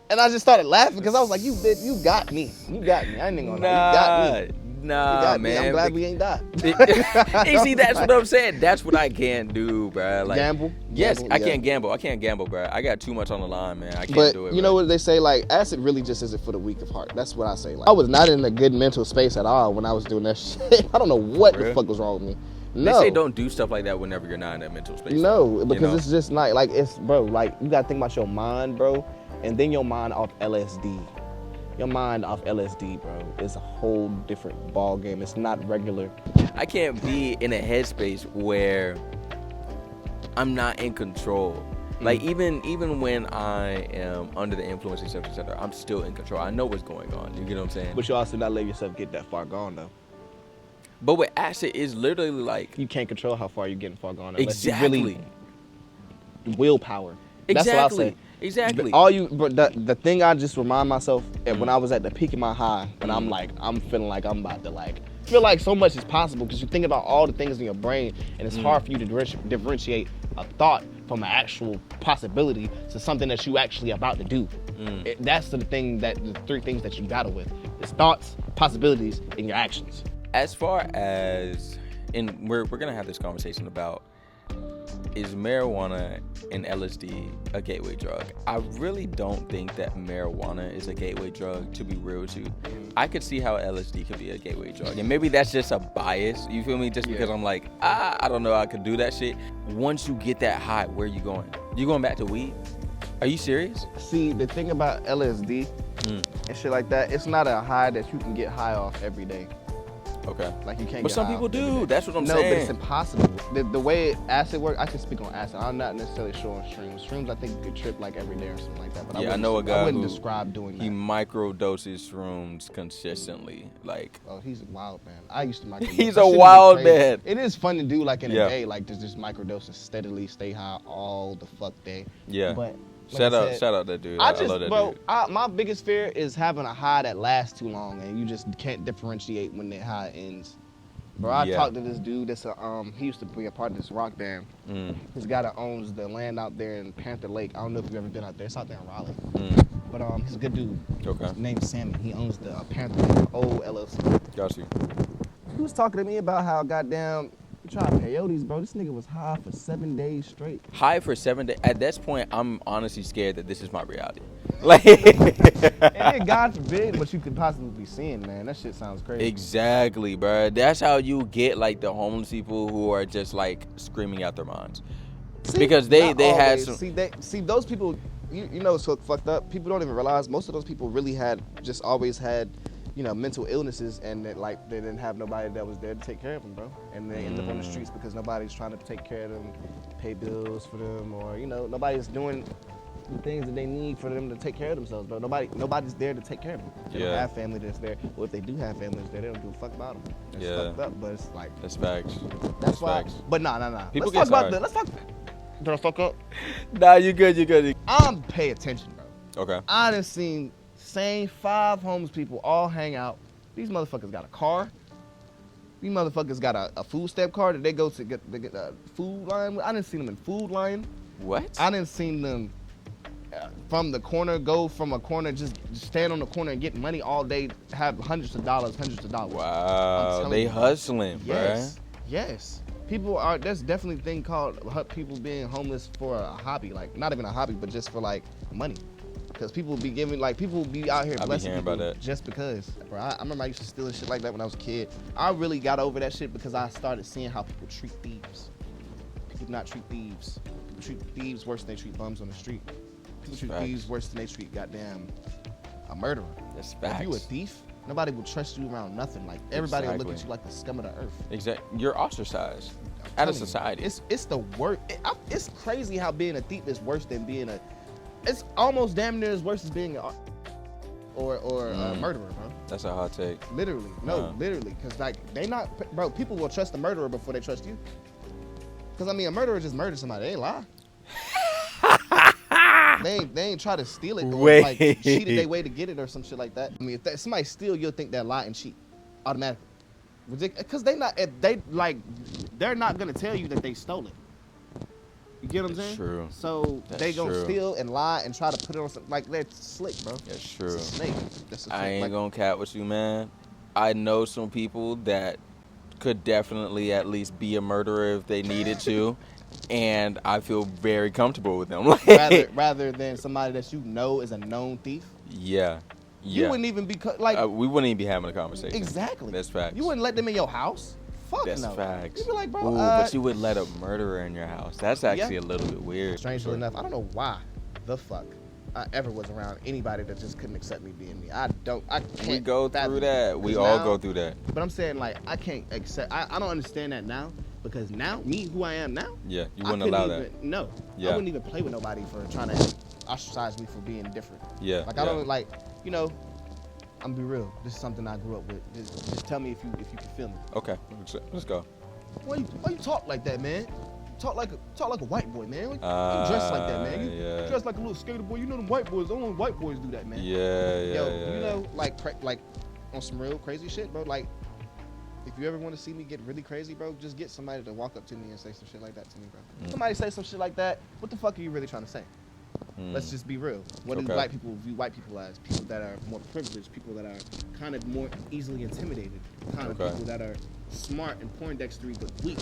And I just started laughing because I was like, you got me. You got me. I ain't even gonna lie. You got me. Nah, man. I'm glad we ain't died. Hey, see, that's what I'm saying. That's what I can't do, bro. Like, gamble? Yes, gamble, I can't gamble. I can't gamble, bro. I got too much on the line, man. I can't do it. But you know what they say? Like, acid really just isn't for the weak of heart. That's what I say. Like, I was not in a good mental space at all when I was doing that shit. I don't know what the fuck was wrong with me. No. They say don't do stuff like that whenever you're not in that mental space. No, because it's just not, like, it's, bro, like, you gotta think about your mind, bro, and then your mind off LSD. Your mind off LSD, bro, is a whole different ball game. It's not regular. I can't be in a headspace where I'm not in control. Like, even when I am under the influence, etc., I'm still in control. I know what's going on. You get what I'm saying? But you also not let yourself get that far gone, though. But with acid, it's literally like... You can't control how far you're getting far gone. Exactly. You really, willpower. Exactly. That's what I say. Exactly. But the thing I just remind myself, when I was at the peak of my high, when I'm feeling like I'm about to, like, feel like so much is possible because you think about all the things in your brain, and it's hard for you to differentiate a thought from an actual possibility to something that you actually about to do. That's the 3 things that you battle with. It's thoughts, possibilities, and your actions. As far as, and we're gonna have this conversation about, is marijuana and LSD a gateway drug? I really don't think that marijuana is a gateway drug, to be real with you. I could see how LSD could be a gateway drug. And maybe that's just a bias, you feel me? Just because I'm like, I don't know, I could do that shit. Once you get that high, where are you going? You going back to weed? Are you serious? See, the thing about LSD and shit like that, it's not a high that you can get high off every day. Okay. Like, you can't but get some high people do. off That's what I'm saying. No, but it's impossible. The way acid works, I can speak on acid. I'm not necessarily sure on shrooms. Shrooms, I think you could trip like every day or something like that. But I know a guy I wouldn't who describe doing that. He microdoses shrooms consistently. Like, oh, he's a wild man. I used to microdose. He's a wild man. It is fun to do like in a day, like just microdose and steadily stay high all the fuck day. Yeah. But shout out that dude. I love that dude. My biggest fear is having a high that lasts too long and you just can't differentiate when the high ends. Bro, I talked to this dude that's he used to be a part of this rock band. This guy that owns the land out there in Panther Lake. I don't know if you've ever been out there. It's out there in Raleigh. But he's a good dude. Okay. His name's Sammy. He owns the Panther Lake, old LLC. Got you. He was talking to me about how goddamn you try peyotes, bro. This nigga was high for 7 days straight. High for 7 days? At this point, I'm honestly scared that this is my reality. Like, and God forbid what you could possibly be seeing, man. That shit sounds crazy. Exactly, bro. That's how you get like the homeless people who are just like screaming out their minds. See, because they had always. some. See those people. You know, so fucked up. People don't even realize most of those people really always had, mental illnesses, and that like they didn't have nobody that was there to take care of them, bro. And they end up on the streets because nobody's trying to take care of them, pay bills for them, or nobody's doing the things that they need for them to take care of themselves, bro. Nobody's there to take care of them. They don't have family that's there. Well, if they do have family that's there, they don't give a fuck about them. That's fucked up, but it's like that's facts. That's why. Facts. But nah. People let's get talk sorry. about that. Let's talk. Did I fuck up? Nah, you good. I'm pay attention, bro. Okay. I done seen same 5 homeless people all hang out. These motherfuckers got a car. These motherfuckers got a food stamp card that they go to get a food line. I didn't see them in food line. What? I didn't see them from the corner, go from a corner, just stand on the corner and get money all day, have hundreds of dollars. Wow, they hustling, yes, bruh. Yes. People are, there's definitely a thing called people being homeless for a hobby. Like, not even a hobby, but just for like money. Because people be out here blessing people just because. Bro, I remember I used to steal shit like that when I was a kid. I really got over that shit because I started seeing how people treat thieves. People do not treat thieves. People treat thieves worse than they treat bums on the street. People treat thieves worse than they treat goddamn a murderer. That's facts. If you a thief, nobody will trust you around nothing. Like, everybody will look at you like the scum of the earth. Exactly. You're ostracized out of society. It's the worst. It's crazy how being a thief is worse than being a. It's almost damn near as worse as being a murderer, bro. That's a hot take. Literally, literally, because like they not, bro. People will trust a murderer before they trust you. Because I mean, a murderer just murdered somebody. They ain't lie. They ain't try to steal it or like cheated their way to get it or some shit like that. I mean, if somebody steal, you'll think they're lie and cheat automatically. Because they're not gonna tell you that they stole it. You get what I'm saying? True. So they gonna steal and lie and try to put it on something like they're slick, bro. That's true. It's a snake. I ain't gonna cat with you, man. I know some people that could definitely at least be a murderer if they needed to, and I feel very comfortable with them. rather than somebody that you know is a known thief. Yeah. You wouldn't even be like. We wouldn't even be having a conversation. Exactly. That's facts. You wouldn't let them in your house. Fuck That's no. facts. You'd be like, bro. But you would let a murderer in your house. That's actually a little bit weird. Strangely enough, I don't know why the fuck I ever was around anybody that just couldn't accept me being me. I can't. We go through that. We all go through that. But I'm saying, like, I can't accept. I don't understand that now, because now, me, who I am now. Yeah, you wouldn't allow that. No. Yeah. I wouldn't even play with nobody for trying to ostracize me for being different. Yeah. Like, I don't, like, I'm gonna be real. This is something I grew up with. Just tell me if you can feel me. Okay, let's go. Why you talk like that, man? Talk like a white boy, man. You dress like that, man. You dress like a little skater boy. You know them white boys. Only white boys do that, man. Yeah. Like on some real crazy shit, bro. Like, if you ever want to see me get really crazy, bro, just get somebody to walk up to me and say some shit like that to me, bro. Somebody say some shit like that. What the fuck are you really trying to say? Let's just be real. What do white people view white people as? People that are more privileged, people that are kind of more easily intimidated, kind of people that are smart and poindextery but weak.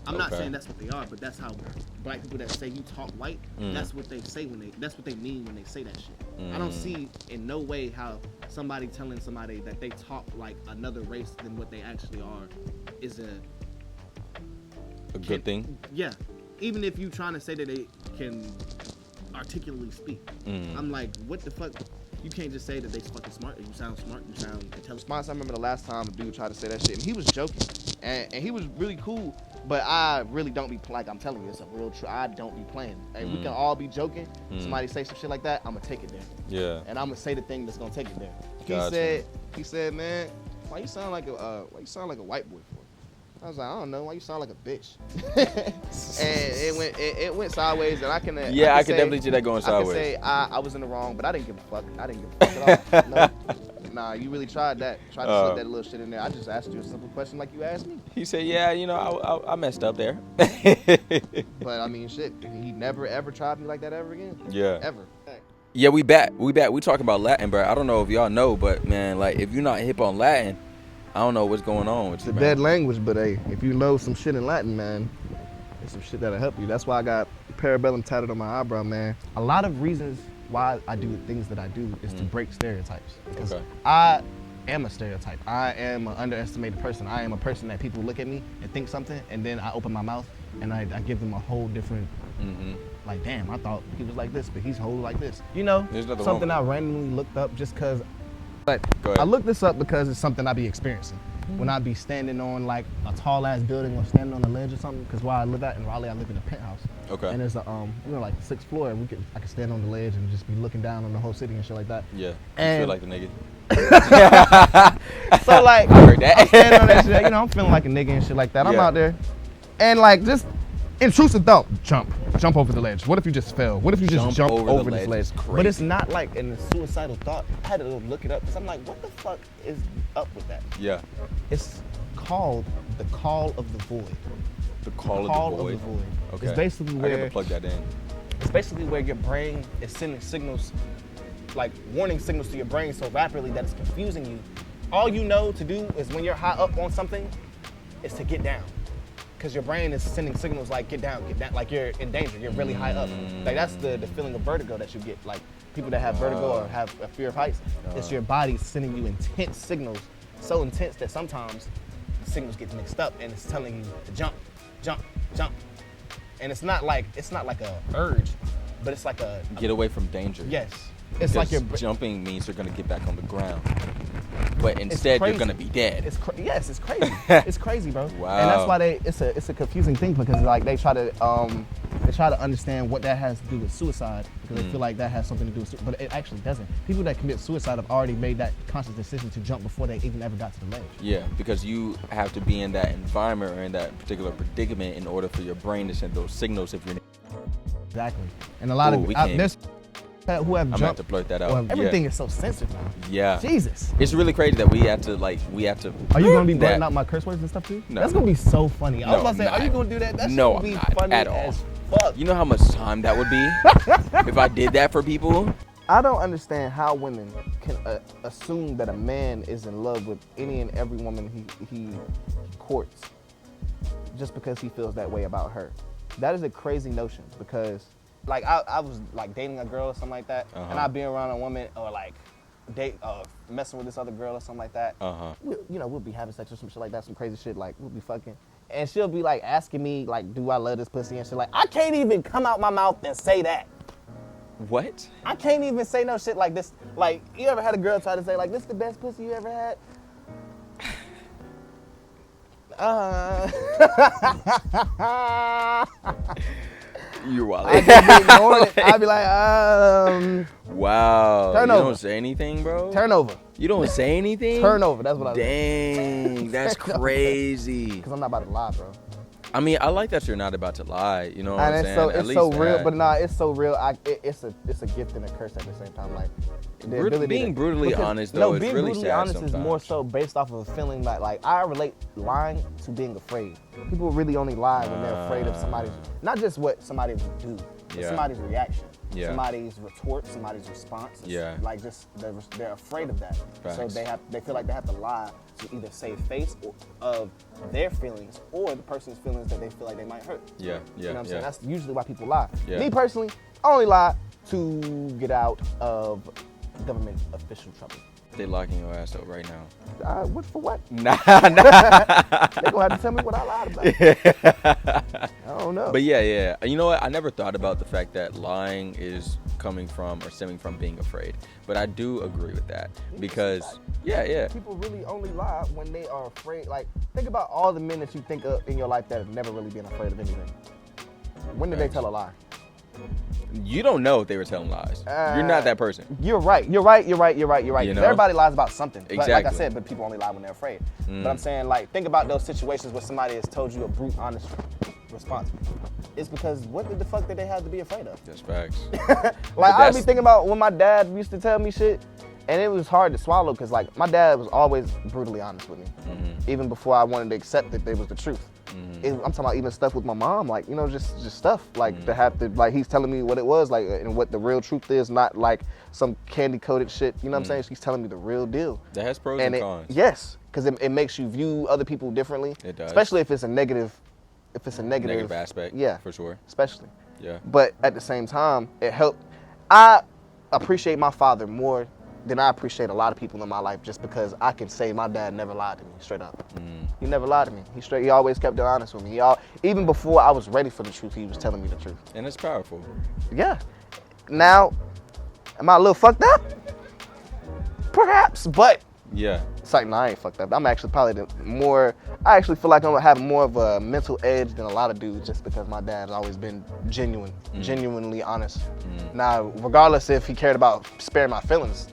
I'm not saying that's what they are, but that's how black people that say you talk white, that's what they say that's what they mean when they say that shit. I don't see in no way how somebody telling somebody that they talk like another race than what they actually are is a good thing. Yeah. Even if you trying to say that they can articulately speak. I'm like, what the fuck? You can't just say that they fucking smart. You sound smart. You sound intelligent. I remember the last time a dude tried to say that shit, and he was joking, and he was really cool. But I really don't be like I'm telling you, it's a real. I don't be playing. And we can all be joking. Somebody say some shit like that, I'm gonna take it there. Yeah. And I'm gonna say the thing that's gonna take it there. He said, man, why you sound like a white boy for? I was like, I don't know. Why you sound like a bitch? And it went sideways, and I can definitely see that going sideways. I can say I was in the wrong, but I didn't give a fuck. I didn't give a fuck at all. No. Nah, you really tried that. Tried to slip that little shit in there. I just asked you a simple question like you asked me. He said, yeah, I messed up there. But I mean, shit, he never ever tried me like that ever again. Yeah. Ever. Yeah, we back. We talking about Latin, bro. I don't know if y'all know, but man, like if you're not hip on Latin, I don't know what's going on with you, man. It's a dead language, but hey, if you know some shit in Latin, man, it's some shit that'll help you. That's why I got Parabellum tatted on my eyebrow, man. A lot of reasons why I do things that I do is to break stereotypes. Okay. I am a stereotype. I am an underestimated person. I am a person that people look at me and think something, and then I open my mouth and I give them a whole different, like, damn, I thought he was like this, but he's whole like this. You know, something I randomly looked up just because. But I looked this up because it's something I be experiencing. When I be standing on like a tall ass building or standing on a ledge or something, because where I live at in Raleigh, I live in a penthouse. Okay. And there's a like the 6th floor, and I can stand on the ledge and just be looking down on the whole city and shit like that. Yeah. And you feel like the nigga. So like I heard that. I'm standing on that shit, I'm feeling like a nigga and shit like that. I'm out there, and like just intrusive thought, jump over the ledge. What if you just fell? What if you just jump over this ledge? But it's not like a suicidal thought. I had to look it up because I'm like, what the fuck is up with that? Yeah. It's called the call of the void. The call of the void. Okay. It's basically where I gotta plug that in. It's basically where your brain is sending signals, like warning signals to your brain so rapidly that it's confusing you. All you know to do is when you're high up on something, is to get down. Because your brain is sending signals like get down, like you're in danger, you're really high up. Like that's the feeling of vertigo that you get. Like people that have vertigo or have a fear of heights, it's your body sending you intense signals, so intense that sometimes the signals get mixed up and it's telling you to jump, jump, jump. And it's not like a urge, but it's like a get away from danger. Yes. It's like you're jumping means you're gonna get back on the ground. But instead, you're gonna be dead. It's crazy. It's crazy, bro. Wow. And that's why it's a confusing thing because like they try to understand what that has to do with suicide because they feel like that has something to do with suicide, but it actually doesn't. People that commit suicide have already made that conscious decision to jump before they even ever got to the ledge. Yeah, because you have to be in that environment or in that particular predicament in order for your brain to send those signals if you're. Exactly. And a lot of there's who have jumped. I'm to blurt that out. Everything is so sensitive now. Yeah. Jesus. It's really crazy that we have to. Are you gonna be blurting out my curse words and stuff too? No. That's gonna be so funny. I was about to say, are you gonna do that? That's gonna be funny at all. As fuck. You know how much time that would be if I did that for people? I don't understand how women can assume that a man is in love with any and every woman he courts just because he feels that way about her. That is a crazy notion because. Like I was like dating a girl or something like that, and I'd be around a woman or like messing with this other girl or something like that. We'll be having sex or some shit like that, some crazy shit, like we'll be fucking, and she'll be like asking me like, do I love this pussy and shit. Like I can't even come out my mouth and say that. What? I can't even say no shit like this. Like you ever had a girl try to say like, this is the best pussy you ever had? You're wild. I'd be like, wow. Turn over. You don't say anything, bro? Turn over. You don't say anything? Turn over. That's what I say. Dang, that's crazy. Because I'm not about to lie, bro. I mean, I like that you're not about to lie. You know what I'm saying? It's so real, but nah, it's so real. It's a gift and a curse at the same time. Like being brutally honest, though, is really sad. Being brutally honest is more so based off of a feeling like I relate lying to being afraid. People really only lie when they're afraid of somebody's, not just what somebody would do, but somebody's reaction. Yeah. Somebody's retort, somebody's response. Yeah. Like just they're afraid of that. Facts. So they feel like they have to lie to either save face of their feelings or the person's feelings that they feel like they might hurt. Yeah. You know what I'm saying? That's usually why people lie. Yeah. Me personally, I only lie to get out of government official trouble. They locking your ass up right now. What for what? Nah. They gonna have to tell me what I lied about. I don't know. But yeah. You know what? I never thought about the fact that lying is coming from or stemming from being afraid. But I do agree with that because people really only lie when they are afraid. Like think about all the men that you think of in your life that have never really been afraid of anything. When did they tell a lie? You don't know if they were telling lies. You're not that person. You're right. You know? Everybody lies about something. Exactly. Like I said, but people only lie when they're afraid. But I'm saying, like, think about those situations where somebody has told you a brute, honest response. It's because what the fuck did they have to be afraid of? That's facts. Like, I be thinking about when my dad used to tell me shit, and it was hard to swallow because, like, my dad was always brutally honest with me. Even before I wanted to accept that it was the truth. I'm talking about even stuff with my mom, like, you know, just stuff like to have to, like, he's telling me what it was, like, and what the real truth is, not like some candy coated shit. You know what I'm saying? She's telling me the real deal. That has pros and cons. Yes, because it makes you view other people differently. It does. Especially if it's a negative. Negative aspect. Yeah, for sure. Especially. Yeah. But at the same time, it helped. appreciate my father more than I appreciate a lot of people in my life, just because I can say my dad never lied to me, straight up. He never lied to me. He always kept it honest with me. Even before I was ready for the truth, he was telling me the truth. And it's powerful. Yeah. Now, am I a little fucked up? Perhaps, but yeah, it's like, no, I ain't fucked up. I'm actually probably I actually feel like I'm gonna have more of a mental edge than a lot of dudes, just because my dad's always been genuinely honest. Now, regardless if he cared about sparing my feelings,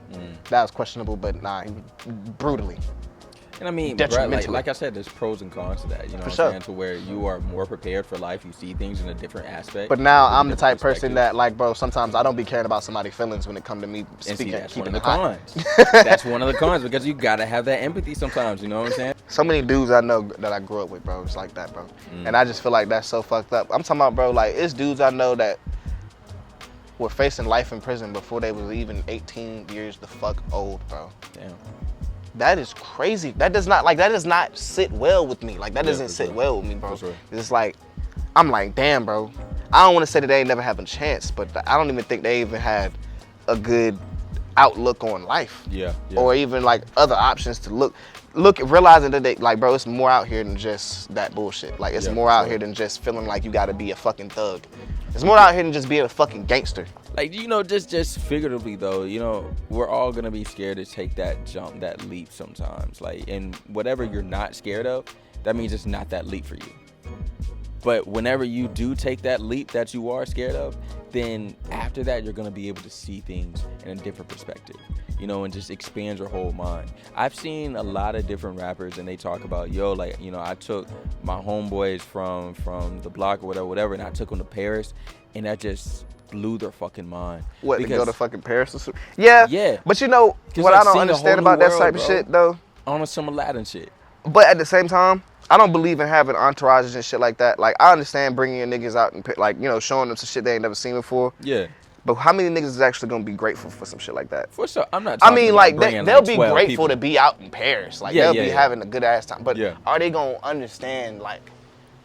that was questionable, but nah, brutally. And I mean, bro, like I said, there's pros and cons to that, you know what I'm saying? To where you are more prepared for life, you see things in a different aspect. But now I'm the type person that, like, bro, sometimes I don't be caring about somebody's feelings when it come to me speaking. That's one of the cons. That's one of the cons, because you gotta have that empathy sometimes, you know what I'm saying? So many dudes I know that I grew up with, bro, it's like that, bro. And I just feel like that's so fucked up. I'm talking about, bro, like, it's dudes I know that were facing life in prison before they was even 18 years the fuck old, bro. Damn. That is crazy. That does not sit well with me. Like, that doesn't sit well with me, bro. It's like, I'm like, damn, bro. I don't want to say that they ain't never having a chance, but I don't even think they even had a good outlook on life. Yeah. Or even, like, other options to look, realizing that they, like, bro, it's more out here than just that bullshit. Like, it's more out here than just feeling like you gotta be a fucking thug. It's more out here than just being a fucking gangster. Like, you know, just figuratively though, you know, we're all gonna be scared to take that jump, that leap sometimes. Like, and whatever you're not scared of, that means it's not that leap for you. But whenever you do take that leap that you are scared of, then after that, you're gonna be able to see things in a different perspective, you know, and just expand your whole mind. I've seen a lot of different rappers, and they talk about, yo, like, you know, I took my homeboys from the block or whatever, and I took them to Paris, and that just blew their fucking mind. What, to go to fucking Paris or something? Yeah. But you know, what I don't understand about that type of shit, though? On some Aladdin shit. But at the same time, I don't believe in having entourages and shit like that. Like, I understand bringing your niggas out and, like, you know, showing them some shit they ain't never seen before. Yeah. But how many niggas is actually gonna be grateful for some shit like that? For sure. I'm not talking like, they'll be grateful to be out in Paris. Like, they'll be having a good ass time. But are they gonna understand, like,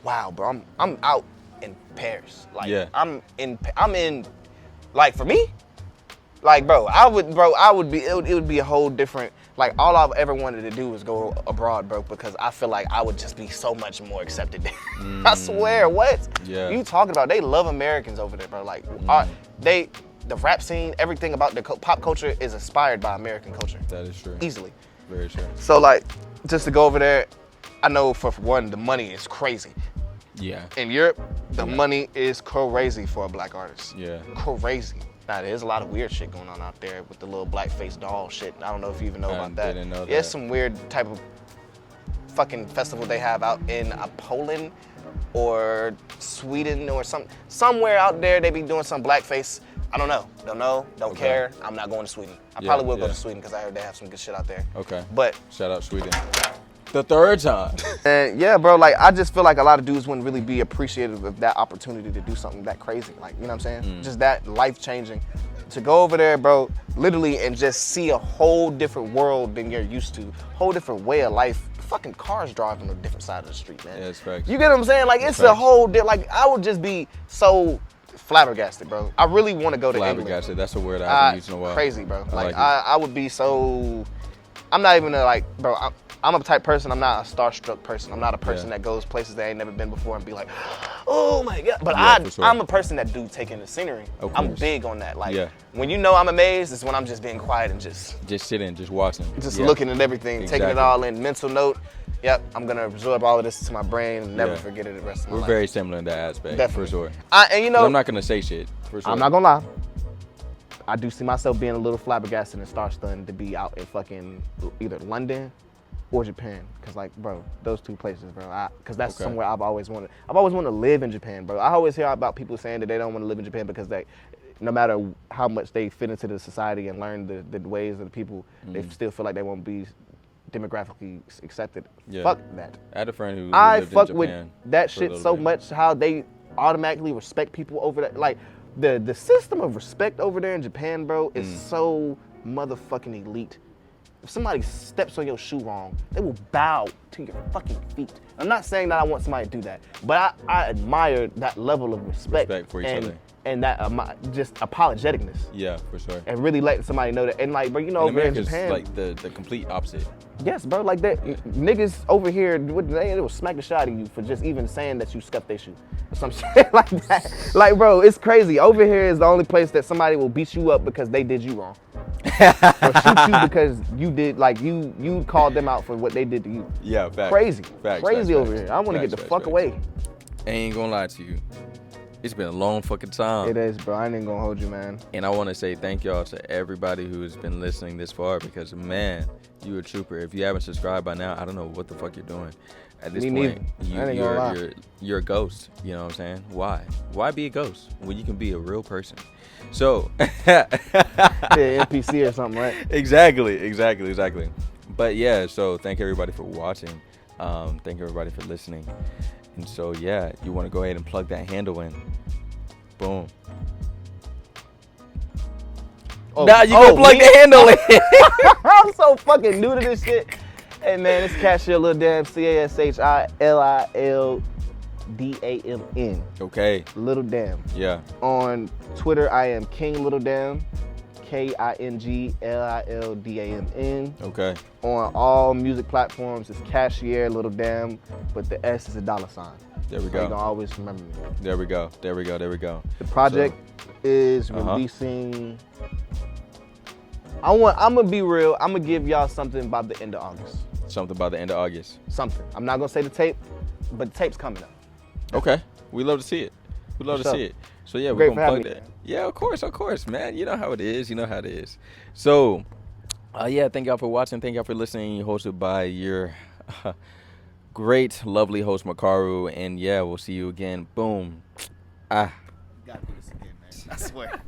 wow, bro, I'm out in Paris. Like, I'm in, like, for me, like, bro, it would be a whole different, like, all I've ever wanted to do was go abroad, bro, because I feel like I would just be so much more accepted there. I swear, what? Yeah. You talking about, they love Americans over there, bro. Like, the rap scene, everything about the pop culture is inspired by American culture. That is true. Easily. Very true. So, like, just to go over there, I know for one, the money is crazy. Yeah. In Europe, the money is crazy for a black artist. Yeah. Crazy. Now, there's a lot of weird shit going on out there with the little blackface doll shit. I don't know if you even know about that. Didn't know that. There's some weird type of fucking festival they have out in Poland or Sweden or somewhere out there. They be doing some blackface. I don't know. Don't care. I'm not going to Sweden. I probably will go to Sweden because I heard they have some good shit out there. Okay. But shout out Sweden. The third time. And yeah, bro, like, I just feel like a lot of dudes wouldn't really be appreciative of that opportunity to do something that crazy. Like, you know what I'm saying? Just that life-changing. To go over there, bro, literally, and just see a whole different world than you're used to. Whole different way of life. Fucking cars drive on a different side of the street, man. Yeah, it's facts. You get what I'm saying? Like, it's a whole like, I would just be so flabbergasted, bro. I really want to go to England. Flabbergasted, that's a word I haven't used in a while. Crazy, bro. I would be so, I'm not even bro, I'm a type person, I'm not a starstruck person. I'm not a person that goes places that I ain't never been before and be like, oh my God. But I'm a person that do take in the scenery. I'm big on that. Like, when you know I'm amazed, it's when I'm just being quiet and just sitting, just watching. Just looking at everything, taking it all in, mental note. Yep, I'm gonna absorb all of this to my brain and never forget it the rest of my life. We're very similar in that aspect, definitely. For sure. And you know, I'm not gonna say shit, for sure. I'm not gonna lie. I do see myself being a little flabbergasted and star-stunned to be out in fucking either London or Japan, cause, like, bro, those two places, bro. Cause that's somewhere I've always wanted to live in Japan, bro. I always hear about people saying that they don't want to live in Japan because no matter how much they fit into the society and learn the ways of the people, they still feel like they won't be demographically accepted. Fuck that. I had a friend who I lived fuck in Japan with that shit so much, how they automatically respect people over there. Like, the system of respect over there in Japan, bro, is so motherfucking elite. If somebody steps on your shoe wrong, they will bow to your fucking feet. I'm not saying that I want somebody to do that, but I admire that level of respect for each other. and that just apologeticness. Yeah, for sure. And really letting somebody know that. And like, bro, you know, over in Japan, like the complete opposite. Yes, bro. Like that, niggas over here, they will smack the shit out of you for just even saying that you scuffed their shoe or some shit like that. Like, bro, it's crazy. Over here is the only place that somebody will beat you up because they did you wrong, or shoot you because you did, like, you called them out for what they did to you. Yeah, facts. Crazy, facts, crazy facts, over here. I want to get the fuck away. I ain't gonna lie to you. It's been a long fucking time. It is, bro. I ain't gonna hold you, man. And I want to say thank y'all to everybody who's been listening this far because, man, you a trooper. If you haven't subscribed by now, I don't know what the fuck you're doing. At this point, you're a ghost. You know what I'm saying? Why? Why be a ghost when you can be a real person? So, yeah, NPC or something, right? Exactly. But yeah, so thank everybody for watching. Thank everybody for listening. And so, yeah, you want to go ahead and plug that handle in. Boom. Now you gonna plug the handle in. I'm so fucking new to this shit. Hey, man, it's Cashiar Lil Damn, CASHILILDAMN. Okay. Little Damn. Yeah. On Twitter, I am King Little Damn. KINGLILDAMN. Okay. On all music platforms, it's Cashiar Little Damn, but the S is a $. There we so go. You gonna always remember me. There we go. The project is releasing. I'm gonna be real. I'm gonna give y'all something by the end of August. Something by the end of August. Something. I'm not gonna say the tape, but the tape's coming up. Okay. We love to see it. See it. So yeah, we're gonna plug that. Yeah, of course, man. You know how it is. So, yeah, thank y'all for watching. Thank y'all for listening. Hosted by your great, lovely host Makaru. And yeah, we'll see you again. Boom. You gotta do this again, man. I swear.